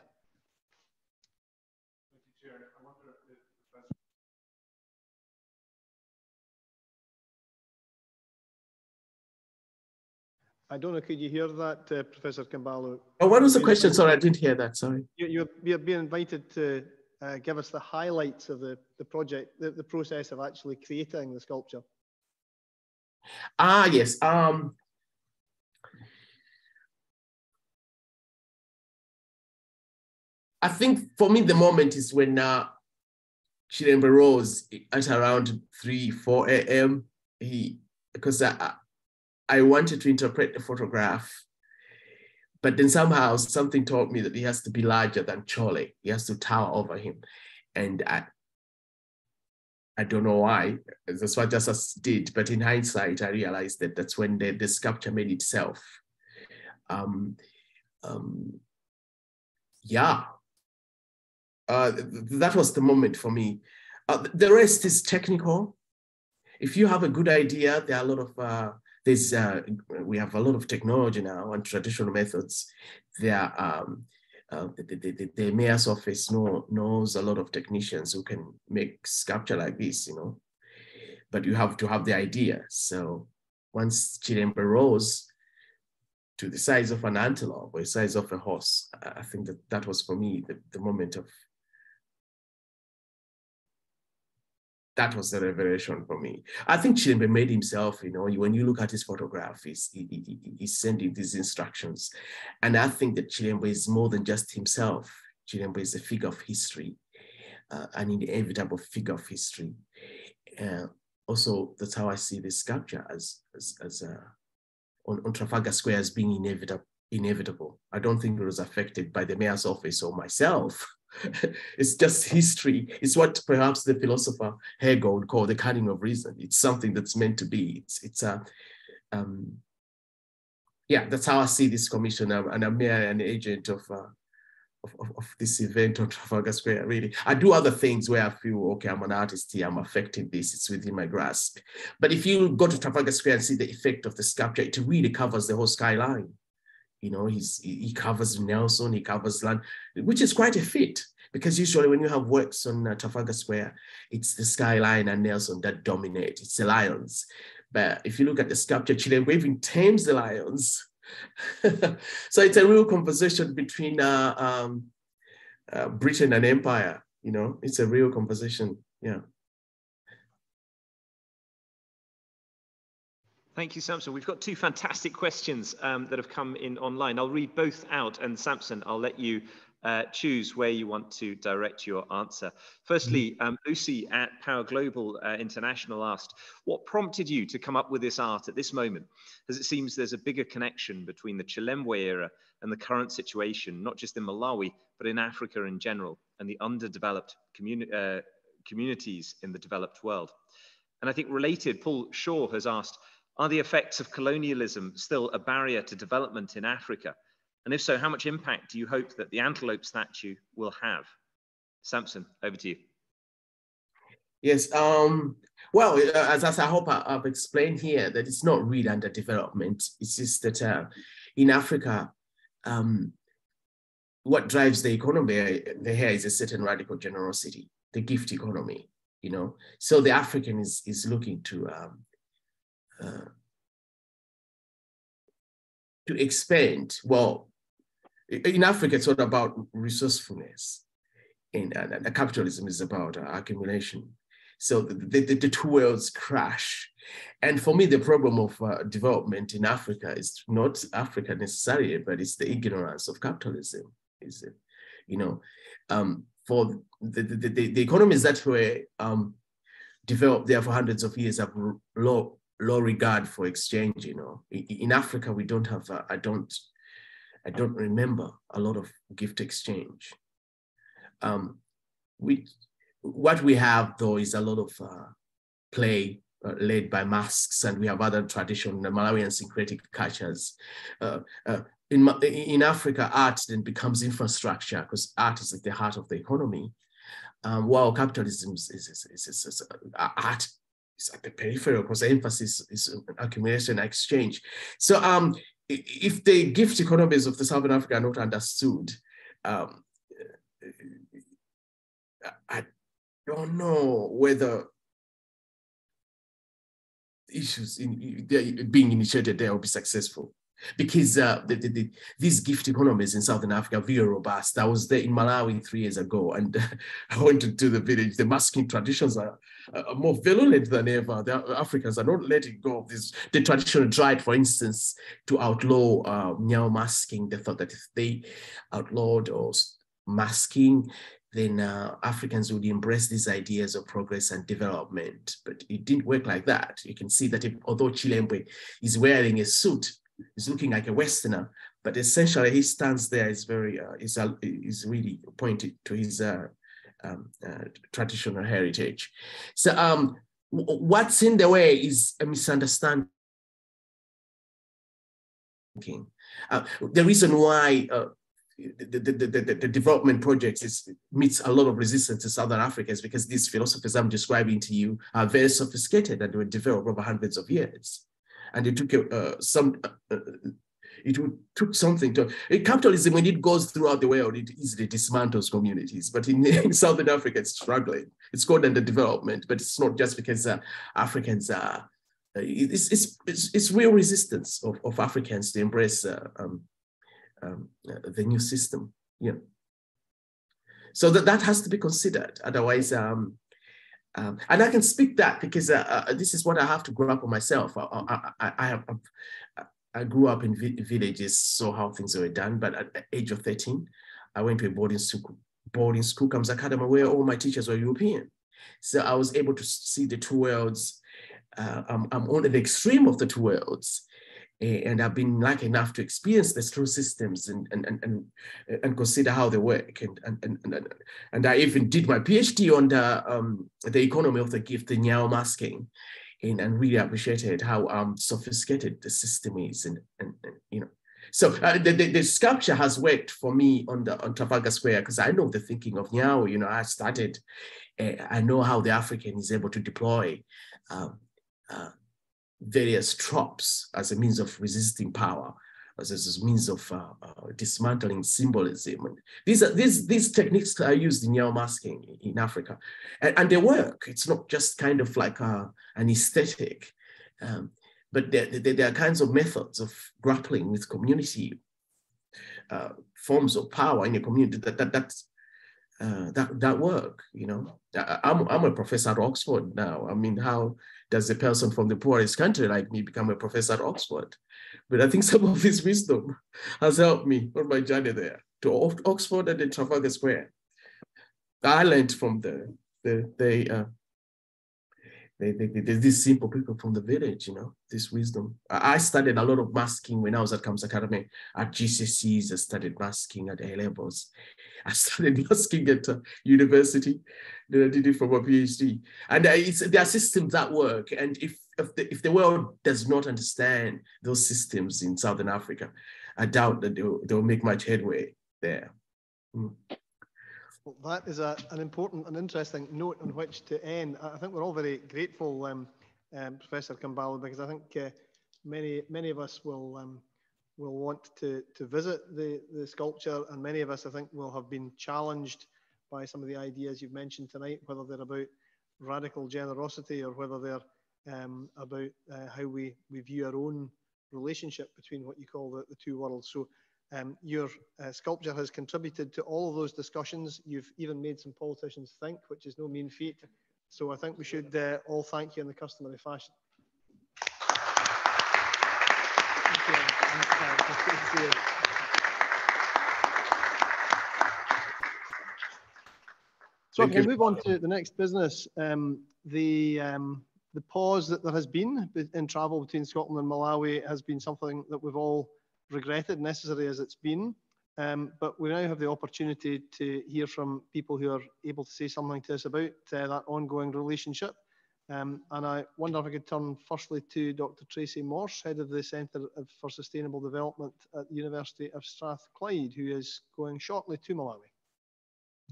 I don't know, could you hear that, Professor Kambalu? Oh, what was the question? Sorry, I didn't hear that, sorry. You're being invited to give us the highlights of the project, the process of actually creating the sculpture. Ah, yes. I think for me, the moment is when Chilembo rose at around 3, 4 a.m. Because I wanted to interpret the photograph, but then somehow something told me that he has to be larger than Chole. He has to tower over him. And I don't know why. That's what Justice did. But in hindsight, I realized that that's when the sculpture made itself. Yeah. That was the moment for me. The rest is technical. If you have a good idea, there are a lot of, we have a lot of technology now and traditional methods. The mayor's office knows a lot of technicians who can make sculpture like this, you know, but you have to have the idea. So once Chilembo rose to the size of an antelope or the size of a horse. I think that was for me the moment of, that was the revelation for me. I think Chilembe made himself, when you look at his photograph, he's sending these instructions. And I think that Chilembe is more than just himself. Chilembe is a figure of history, an inevitable figure of history. Also, that's how I see this sculpture on Trafalgar Square as being inevitable. I don't think it was affected by the mayor's office or myself. It's just history. It's what perhaps the philosopher Hegel would call the cunning of reason. It's something that's meant to be. Yeah, that's how I see this commission. And I'm mere an agent of this event on Trafalgar Square, really. I do other things where I feel, okay, I'm an artist here, I'm affecting this, it's within my grasp. But if you go to Trafalgar Square and see the effect of the sculpture, it really covers the whole skyline. He covers Nelson, he covers land, which is quite a feat, because usually when you have works on Trafalgar Square, it's the skyline and Nelson that dominate, it's the lions. But if you look at the sculpture, Chilembe even tames the lions. So it's a real conversation between Britain and Empire, it's a real conversation, yeah. Thank you, Samson. We've got two fantastic questions that have come in online. I'll read both out, and Samson, I'll let you choose where you want to direct your answer. Firstly, Lucy at Power Global International asked, what prompted you to come up with this art at this moment? As it seems there's a bigger connection between the Chilembe era and the current situation, not just in Malawi, but in Africa in general, and the underdeveloped communities in the developed world. And I think related, Paul Shaw has asked, are the effects of colonialism still a barrier to development in Africa? And if so, how much impact do you hope that the antelope statue will have? Samson, over to you. Yes, well, as I hope I've explained here, that it's not really under development. It's just that in Africa, what drives the economy there is a certain radical generosity, the gift economy, So the African is looking to expand. Well, in Africa, it's all about resourcefulness, and capitalism is about accumulation. So the two worlds crash. And for me, the problem of development in Africa is not Africa necessarily, but it's the ignorance of capitalism. Is it, for the economies that were developed there for hundreds of years have low regard for exchange. In Africa, we don't have. I don't remember a lot of gift exchange. What we have though is a lot of play led by masks, and we have other traditional Malawian syncretic cultures. In Africa, art then becomes infrastructure, because art is at the heart of the economy, while capitalism is art is at the peripheral, because the emphasis is accumulation and exchange. So if the gift economies of the Southern Africa are not understood, I don't know whether issues being initiated there will be successful, because these gift economies in Southern Africa are very robust. I was there in Malawi 3 years ago, and I went to the village. The masking traditions are more virulent than ever. The Africans are not letting go of this. The traditional tried, for instance, to outlaw Nyao masking. They thought that if they outlawed or masking, then Africans would embrace these ideas of progress and development. But it didn't work like that. You can see that although Chilembe is wearing a suit, he's looking like a Westerner, but essentially he stands there is very is really pointed to his traditional heritage. So what's in the way is a misunderstanding. The reason why the development projects meets a lot of resistance in Southern Africa is because these philosophies I'm describing to you are very sophisticated and were developed over hundreds of years. And it took took something to capitalism. When it goes throughout the world, it easily dismantles communities. But in Southern Africa, it's struggling. It's called underdevelopment, but it's not just because Africans are it's real resistance of Africans to embrace the new system. Yeah. So that has to be considered. Otherwise, and I can speak that because this is what I have to grow up on myself. I grew up in villages, saw how things were done. But at the age of 13, I went to a boarding school, Comes Academy, where all my teachers were European. So I was able to see the two worlds. I'm on the extreme of the two worlds. And I've been lucky enough to experience the true systems and consider how they work. And I even did my PhD on the economy of the gift, the Nyao masking, and really appreciated how sophisticated the system is. And you know, so the sculpture has worked for me on Trafalgar Square because I know the thinking of Nyao. You know, I know how the African is able to deploy various tropes as a means of resisting power, as a means of dismantling symbolism. And these techniques are used in Nyao masking in Africa, and they work. It's not just kind of like an aesthetic, but there are kinds of methods of grappling with community forms of power in a community that work. You know, I'm a professor at Oxford now. I mean, how does a person from the poorest country like me become a professor at Oxford? But I think some of his wisdom has helped me on my journey there to Oxford and then Trafalgar Square. I learned from these simple people from the village, you know, this wisdom. I studied a lot of masking when I was at Comes Academy. At GCSEs, I studied masking at A levels. I studied masking at university. Then I did it for my PhD. And there are systems that work. And if the world does not understand those systems in Southern Africa, I doubt that they'll make much headway there. Mm. Well, that is an important and interesting note on which to end. I think we're all very grateful, Professor Kambalu, because I think many of us will want to visit the sculpture, and many of us, I think, will have been challenged by some of the ideas you've mentioned tonight, whether they're about radical generosity or whether they're about how we view our own relationship between what you call the two worlds. So your sculpture has contributed to all of those discussions. You've even made some politicians think, which is no mean feat. So I think we should all thank you in the customary fashion. Thank you. So if we move on to the next business, the pause that there has been in travel between Scotland and Malawi has been something that we've all regretted, necessary as it's been. But we now have the opportunity to hear from people who are able to say something to us about that ongoing relationship. And I wonder if I could turn firstly to Dr. Tracy Morse, head of the Centre for Sustainable Development at the University of Strathclyde, who is going shortly to Malawi.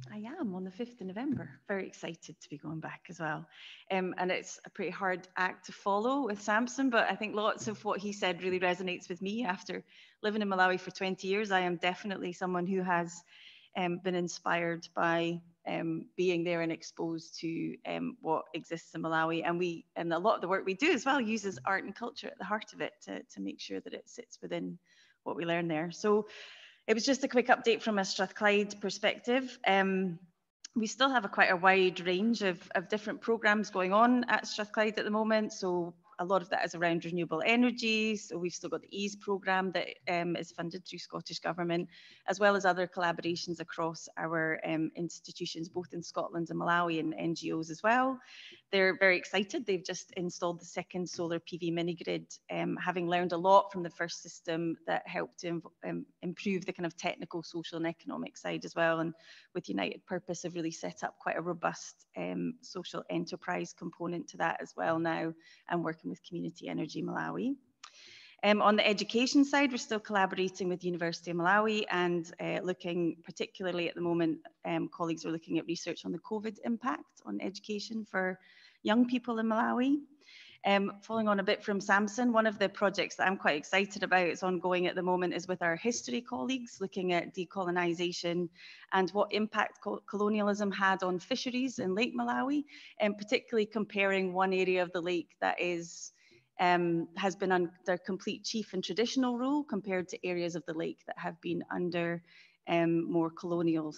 I am on the 5th of November. Very excited to be going back as well. And it's a pretty hard act to follow with Samson, but I think lots of what he said really resonates with me. After living in Malawi for 20 years, I am definitely someone who has been inspired by being there and exposed to what exists in Malawi. And a lot of the work we do as well uses art and culture at the heart of it to make sure that it sits within what we learn there. So it was just a quick update from a Strathclyde perspective. We still have quite a wide range of different programmes going on at Strathclyde at the moment. So a lot of that is around renewable energy. So we've still got the EASE programme that is funded through Scottish Government, as well as other collaborations across our institutions, both in Scotland and Malawi, and NGOs as well. They're very excited. They've just installed the second solar PV mini-grid, having learned a lot from the first system that helped to improve the kind of technical, social and economic side as well. And with United Purpose have really set up quite a robust social enterprise component to that as well now, and working with Community Energy Malawi. On the education side, we're still collaborating with the University of Malawi and looking particularly at the moment, colleagues are looking at research on the COVID impact on education for young people in Malawi. Following on a bit from Samson, one of the projects that I'm quite excited about, it's ongoing at the moment, is with our history colleagues, looking at decolonisation and what impact colonialism had on fisheries in Lake Malawi, and particularly comparing one area of the lake that is has been under complete chief and traditional rule compared to areas of the lake that have been under more colonial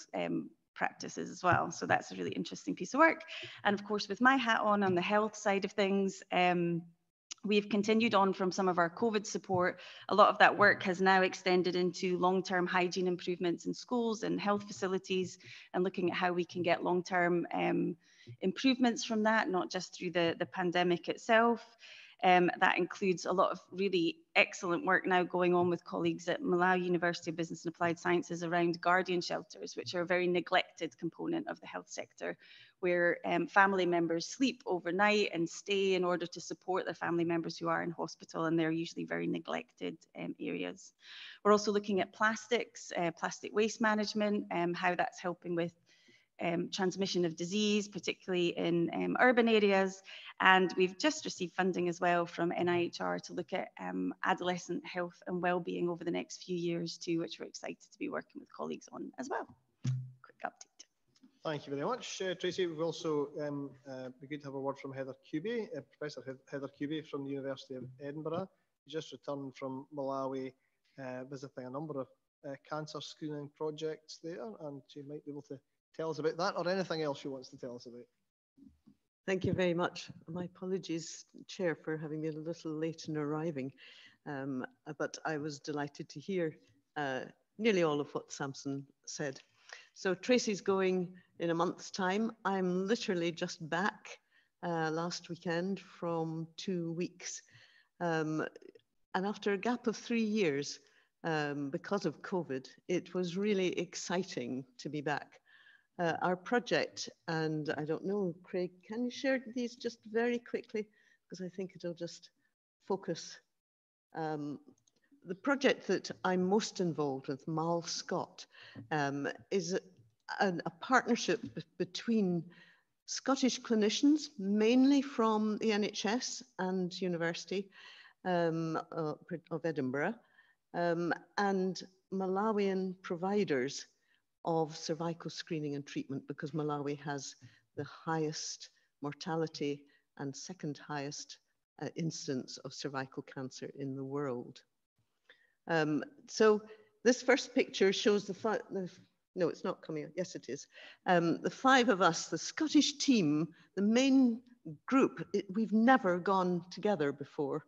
practices as well. So that's a really interesting piece of work. And of course, with my hat on the health side of things, we've continued on from some of our COVID support. A lot of that work has now extended into long-term hygiene improvements in schools and health facilities, and looking at how we can get long-term improvements from that, not just through the pandemic itself. That includes a lot of really excellent work now going on with colleagues at Malawi University of Business and Applied Sciences around guardian shelters, which are a very neglected component of the health sector, where family members sleep overnight and stay in order to support their family members who are in hospital, and they're usually very neglected areas. We're also looking at plastics, plastic waste management, how that's helping with transmission of disease, particularly in urban areas. And we've just received funding as well from NIHR to look at adolescent health and well-being over the next few years too, which we're excited to be working with colleagues on as well. Quick update. Thank you very much, Tracy. We've also be good to have a word from Heather Cubie, Professor Heather Cubie from the University of Edinburgh. She just returned from Malawi, visiting a number of cancer screening projects there, and she might be able to tell us about that or anything else she wants to tell us about. Thank you very much. My apologies, Chair, for having been a little late in arriving, but I was delighted to hear nearly all of what Samson said. So Tracy's going in a month's time. I'm literally just back last weekend from 2 weeks. And after a gap of 3 years, because of COVID, it was really exciting to be back. Our project, and I don't know, Craig, can you share these just very quickly? Because I think it'll just focus. The project that I'm most involved with, MALSCOT, is a partnership between Scottish clinicians, mainly from the NHS and University of Edinburgh, and Malawian providers of cervical screening and treatment, because Malawi has the highest mortality and second highest incidence of cervical cancer in the world. So this first picture shows no, it's not coming out. Yes, it is. The 5 of us, the Scottish team, the main group, we've never gone together before,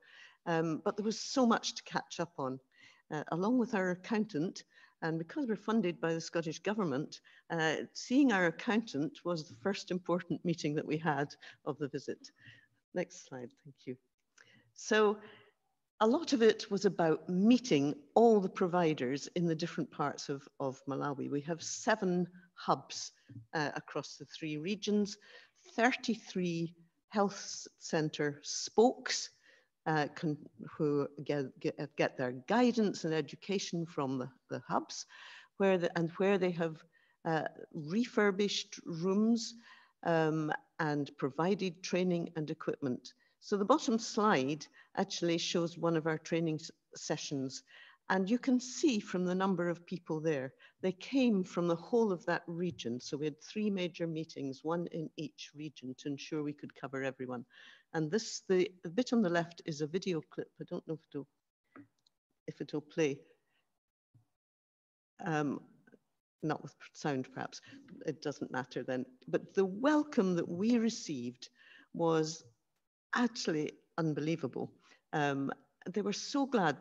but there was so much to catch up on, along with our accountant. And because we're funded by the Scottish Government, seeing our accountant was the first important meeting that we had of the visit. Next slide, thank you. So a lot of it was about meeting all the providers in the different parts of Malawi. We have 7 hubs across the 3 regions, 33 health centre spokes, who get their guidance and education from the hubs, where they have refurbished rooms and provided training and equipment. So the bottom slide actually shows one of our training sessions, and you can see from the number of people there, they came from the whole of that region. So we had 3 major meetings, 1 in each region, to ensure we could cover everyone. And the bit on the left is a video clip. I don't know if it'll play. Not with sound, perhaps. It doesn't matter then. But the welcome that we received was actually unbelievable. They were so glad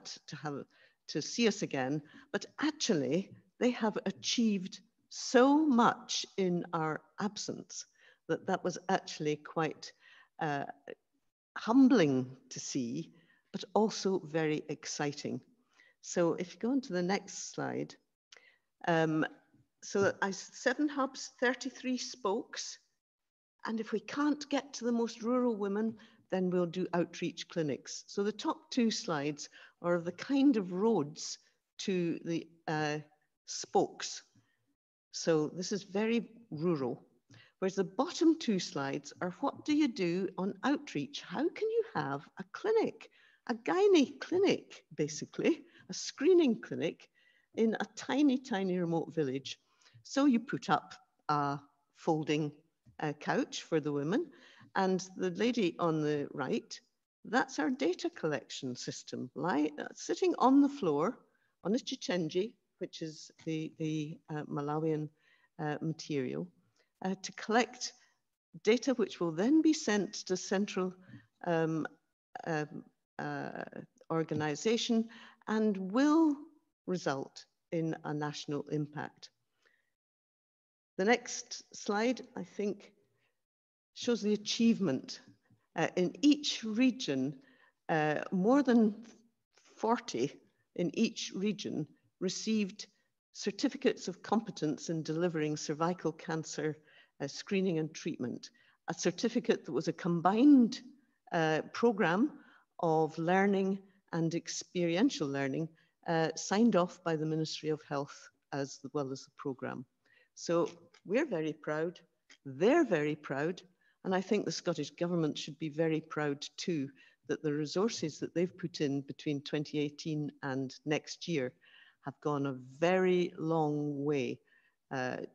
to see us again, but actually they have achieved so much in our absence that was actually quite humbling to see, but also very exciting. So if you go on to the next slide. So 7 hubs, 33 spokes. And if we can't get to the most rural women, then we'll do outreach clinics. So the top 2 slides are the kind of roads to the spokes. So this is very rural. Whereas the bottom 2 slides are what do you do on outreach? How can you have a clinic, a gynae clinic, basically, a screening clinic in a tiny, tiny remote village? So you put up a folding couch for the women, and the lady on the right That's our data collection system, sitting on the floor on a chichenji, which is the Malawian material, to collect data which will then be sent to central organization and will result in a national impact. The next slide, I think, shows the achievement. In each region, more than 40 in each region received certificates of competence in delivering cervical cancer screening and treatment, a certificate that was a combined program of learning and experiential learning signed off by the Ministry of Health as well as the program. So we're very proud, they're very proud, and I think the Scottish Government should be very proud too that the resources that they've put in between 2018 and next year have gone a very long way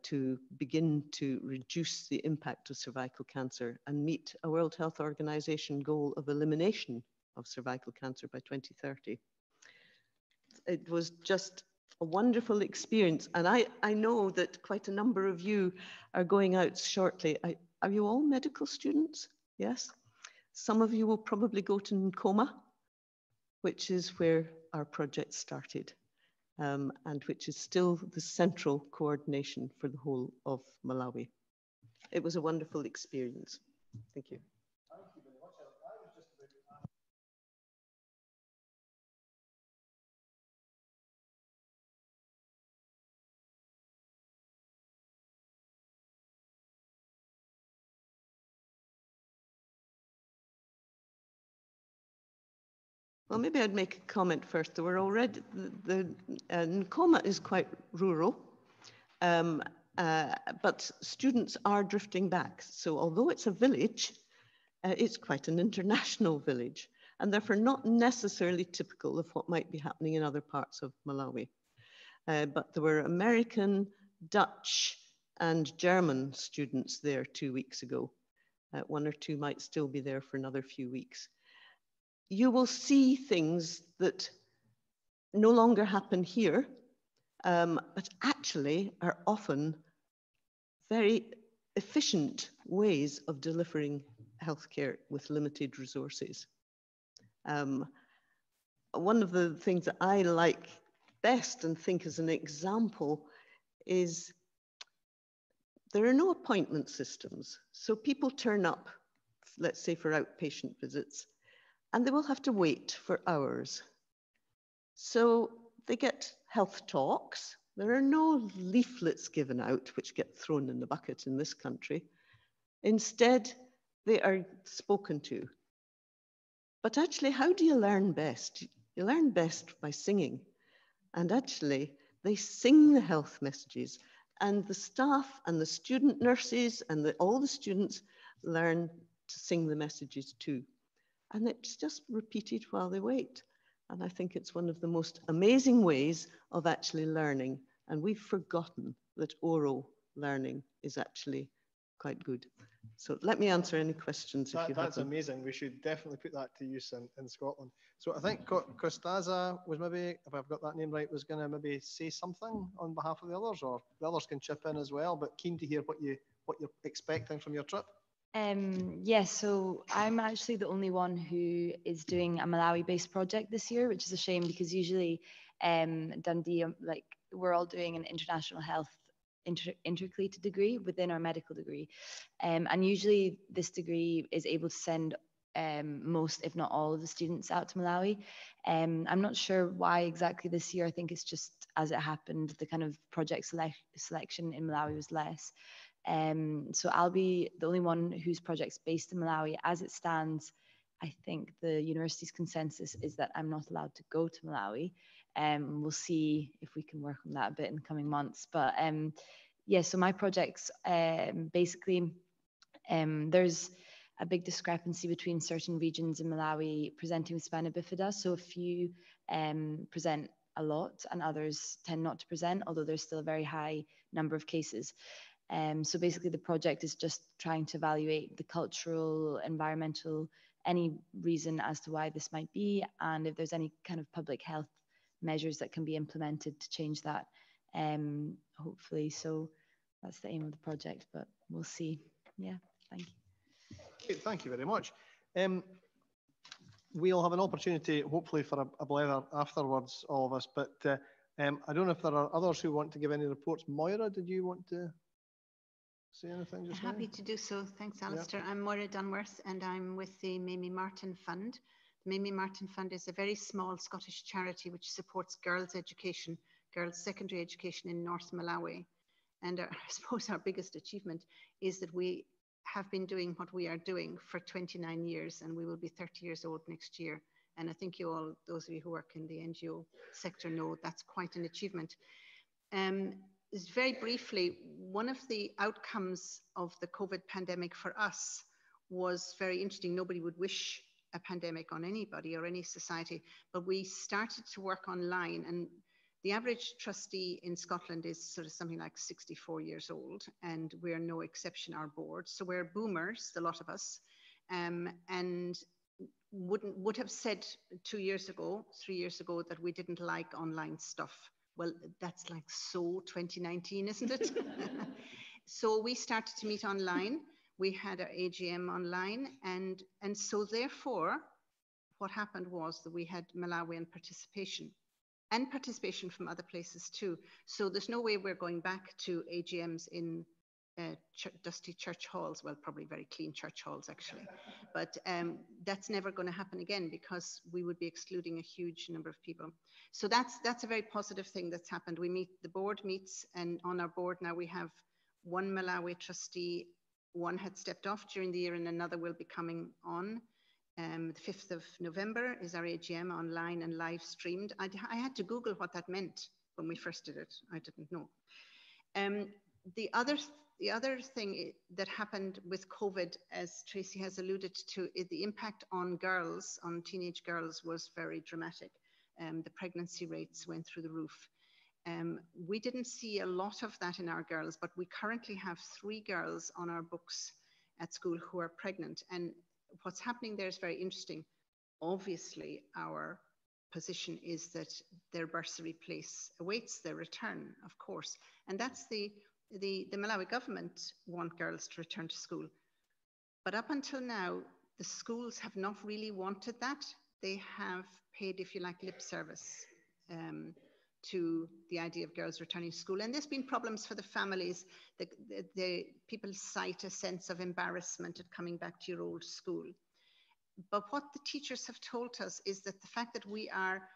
to begin to reduce the impact of cervical cancer and meet a World Health Organization goal of elimination of cervical cancer by 2030. It was just a wonderful experience. And I know that quite a number of you are going out shortly. Are you all medical students? Yes. Some of you will probably go to Nkoma, which is where our project started, and which is still the central coordination for the whole of Malawi. It was a wonderful experience. Thank you. Thank you very much. I was just about to ask. Well, maybe I'd make a comment first. There were already, Nkoma is quite rural, but students are drifting back. So although it's a village, it's quite an international village, and therefore not necessarily typical of what might be happening in other parts of Malawi. But there were American, Dutch, and German students there 2 weeks ago. One or two might still be there for another few weeks. You will see things that no longer happen here, but actually are often very efficient ways of delivering healthcare with limited resources. One of the things that I like best and think as an example is there are no appointment systems. So people turn up, let's say for outpatient visits, and they will have to wait for hours. So they get health talks. There are no leaflets given out, which get thrown in the bucket in this country. Instead, they are spoken to. But actually, how do you learn best? You learn best by singing. And actually, they sing the health messages, and the staff and the student nurses and all the students learn to sing the messages too. And it's just repeated while they wait. And I think it's one of the most amazing ways of actually learning. And we've forgotten that oral learning is actually quite good. So let me answer any questions if you have them. That's amazing. We should definitely put that to use in Scotland. So I think Costanza was maybe, if I've got that name right, was going to maybe say something on behalf of the others, or the others can chip in as well, but keen to hear what you're expecting from your trip. Yes, so I'm actually the only one who is doing a Malawi-based project this year, which is a shame because usually Dundee, like we're all doing an international health intercalated degree within our medical degree. And usually this degree is able to send most, if not all of the students out to Malawi. I'm not sure why exactly this year. I think it's just as it happened, the kind of project selection in Malawi was less. So I'll be the only one whose project's based in Malawi. As it stands, I think the university's consensus is that I'm not allowed to go to Malawi. We'll see if we can work on that a bit in the coming months. But yeah, so my projects, basically, there's a big discrepancy between certain regions in Malawi presenting with spina bifida. So a few present a lot and others tend not to present, although there's still a very high number of cases. So basically the project is just trying to evaluate the cultural, environmental any reason as to why this might be, and if there's any kind of public health measures that can be implemented to change that, hopefully. So that's the aim of the project, but we'll see. Yeah, thank you. Great, thank you very much. We'll have an opportunity, hopefully, for a blether afterwards, all of us, but I don't know if there are others who want to give any reports. Moira, did you want to say anything just now? Happy to do so. Thanks, Alasdair. I'm Moira Dunworth, and I'm with the Mamie Martin Fund. The Mamie Martin Fund is a very small Scottish charity which supports girls' education, girls' secondary education in North Malawi. And I suppose our biggest achievement is that we have been doing what we are doing for 29 years, and we will be 30 years old next year. And I think you all, those of you who work in the NGO sector, know that's quite an achievement. Very briefly, one of the outcomes of the COVID pandemic for us was very interesting. Nobody would wish a pandemic on anybody or any society, but we started to work online, and the average trustee in Scotland is sort of something like 64 years old, and we're no exception, our board. So we're boomers, the lot of us, and would have said 2 years ago, 3 years ago, that we didn't like online stuff. Well, that's like so 2019, isn't it? So we started to meet online. We had our AGM online, and so therefore, what happened was that we had Malawian participation, and participation from other places too. So there's no way we're going back to AGMs in dusty church halls, well, probably very clean church halls actually, but that's never going to happen again, because we would be excluding a huge number of people. So that's a very positive thing that's happened. We meet, the board meets, and on our board now we have one Malawi trustee. One had stepped off during the year and another will be coming on. The 5th of November is our AGM, online and live streamed. I had to Google what that meant when we first did it. I didn't know. The other thing that happened with COVID, as Tracy has alluded to, is the impact on girls, on teenage girls, was very dramatic. The pregnancy rates went through the roof. We didn't see a lot of that in our girls, but we currently have 3 girls on our books at school who are pregnant. And what's happening there is very interesting. Obviously, our position is that their bursary place awaits their return, of course. And that's the Malawi government want girls to return to school. But up until now, the schools have not really wanted that. They have paid, if you like, lip service to the idea of girls returning to school. And there's been problems for the families. The people cite a sense of embarrassment at coming back to your old school. But what the teachers have told us is that the fact that we are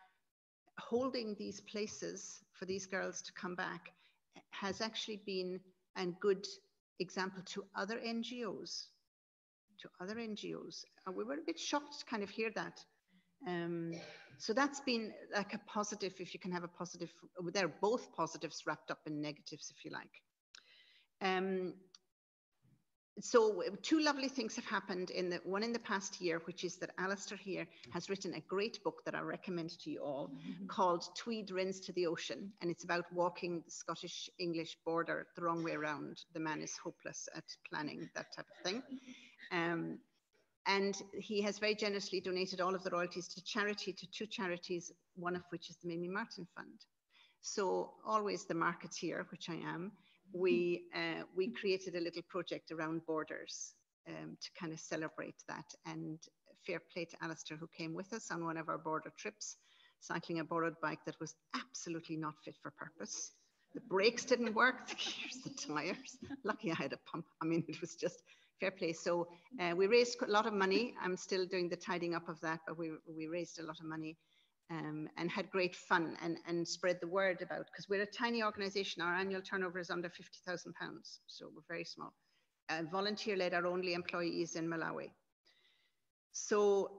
holding these places for these girls to come back has actually been a good example to other NGOs. We were a bit shocked to kind of hear that. So that's been like a positive, if you can have a positive. They're both positives wrapped up in negatives, if you like. So 2 lovely things have happened, one in the past year, which is that Alasdair here has written a great book that I recommend to you all, called Tweed Rins to the Ocean, and it's about walking the Scottish-English border the wrong way around. The man is hopeless at planning that type of thing. And he has very generously donated all of the royalties to charity, to 2 charities, one of which is the Mamie Martin Fund. So always the marketeer, which I am, we created a little project around borders to kind of celebrate that. And fair play to Alasdair, who came with us on one of our border trips, cycling a borrowed bike that was absolutely not fit for purpose. The brakes didn't work, the gears, the tires. Lucky I had a pump. I mean, it was just fair play. So we raised a lot of money. I'm still doing the tidying up of that, but we raised a lot of money and had great fun and spread the word about, because we're a tiny organization. Our annual turnover is under £50,000, so we're very small. Volunteer-led, our only employees in Malawi. So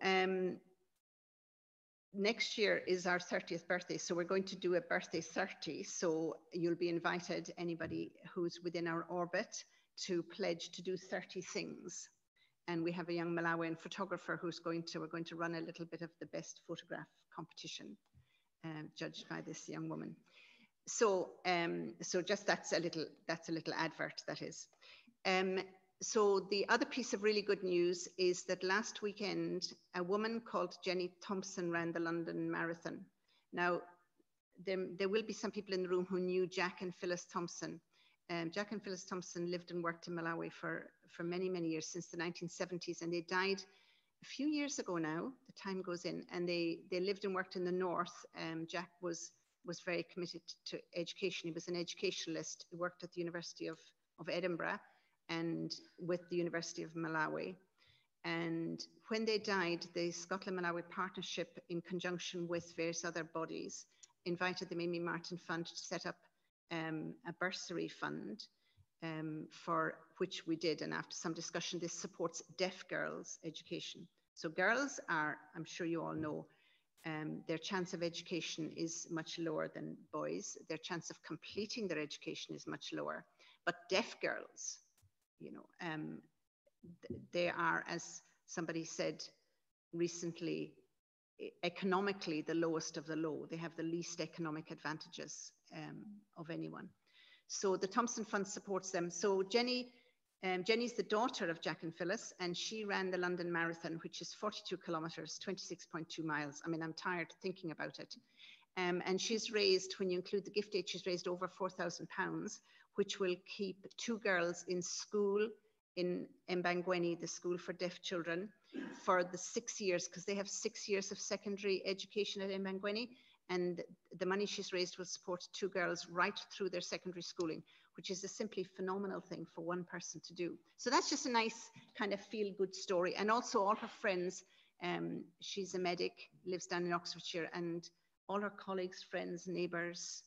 next year is our 30th birthday, so we're going to do a birthday 30. So you'll be invited, anybody who's within our orbit, to pledge to do 30 things. And we have a young Malawian photographer who's we're going to run a little bit of the best photograph competition, judged by this young woman. So, so just that's a little advert, that is. So the other piece of really good news is that last weekend, a woman called Jenny Thompson ran the London Marathon. Now, there will be some people in the room who knew Jack and Phyllis Thompson. Jack and Phyllis Thompson lived and worked in Malawi for many, many years, since the 1970s, and they died a few years ago now. The time goes in, and they lived and worked in the north. Jack was very committed to education. He was an educationalist. He worked at the University of Edinburgh and with the University of Malawi. And when they died, the Scotland-Malawi Partnership, in conjunction with various other bodies, invited the Mamie Martin Fund to set up a bursary fund, for which we did. And after some discussion, this supports deaf girls' education. So girls are, I'm sure you all know, their chance of education is much lower than boys. Their chance of completing their education is much lower. But deaf girls, you know, they are, as somebody said recently, economically the lowest of the low. They have the least economic advantages of anyone. So the Thompson Fund supports them. So Jenny's the daughter of Jack and Phyllis, and she ran the London Marathon, which is 42 kilometers, 26.2 miles. I mean, I'm tired thinking about it. And she's raised, when you include the gift aid, she's raised over £4,000, which will keep 2 girls in school in Mbangweni, the school for deaf children, for the 6 years, because they have 6 years of secondary education at Mbangweni. And the money she's raised will support 2 girls right through their secondary schooling, which is a simply phenomenal thing for one person to do. So that's just a nice kind of feel-good story. And also all her friends, she's a medic, lives down in Oxfordshire, and all her colleagues, friends, neighbours,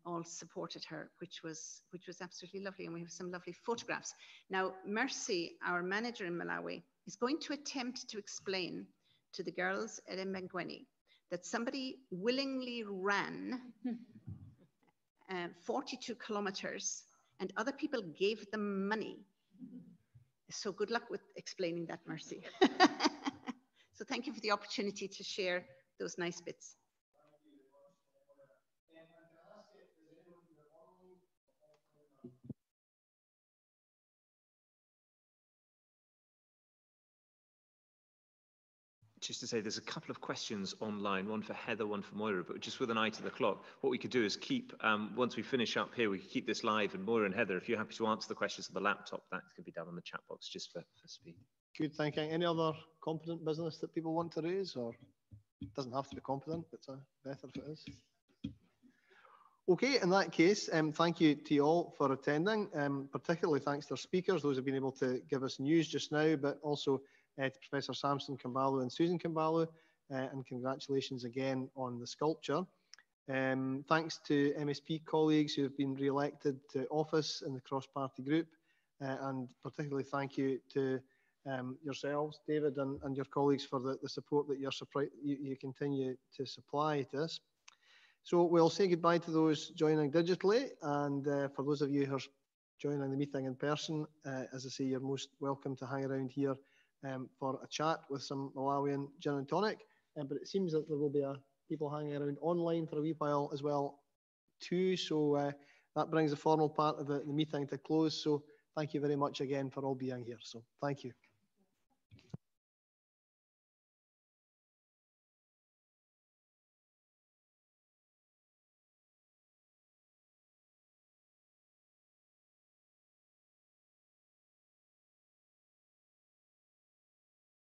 all supported her, which was absolutely lovely. And we have some lovely photographs. Now, Mercy, our manager in Malawi, is going to attempt to explain to the girls at Mbangweni that somebody willingly ran 42 kilometers and other people gave them money. So good luck with explaining that, Mercy. So thank you for the opportunity to share those nice bits. Just to say, there's a couple of questions online, one for Heather, one for Moira, but just with an eye to the clock. What we could do is keep, once we finish up here, we could keep this live, and Moira and Heather, if you're happy to answer the questions on the laptop, that could be done on the chat box just for speed. Good thinking. Any other competent business that people want to raise, or it doesn't have to be competent, but it's better if it is. Okay, in that case, thank you to you all for attending. Particularly thanks to our speakers, those who have been able to give us news just now, but also to Professor Samson Kambalu and Susan Kambalu, and congratulations again on the sculpture. Thanks to MSP colleagues who have been re-elected to office in the cross-party group, and particularly thank you to yourselves, David, and your colleagues for the support that you continue to supply to us. So we'll say goodbye to those joining digitally, and for those of you who are joining the meeting in person, as I say, you're most welcome to hang around here for a chat with some Malawian gin and tonic. But it seems that there will be people hanging around online for a wee while as well too. So that brings the formal part of the meeting to close. So thank you very much again for all being here. So thank you.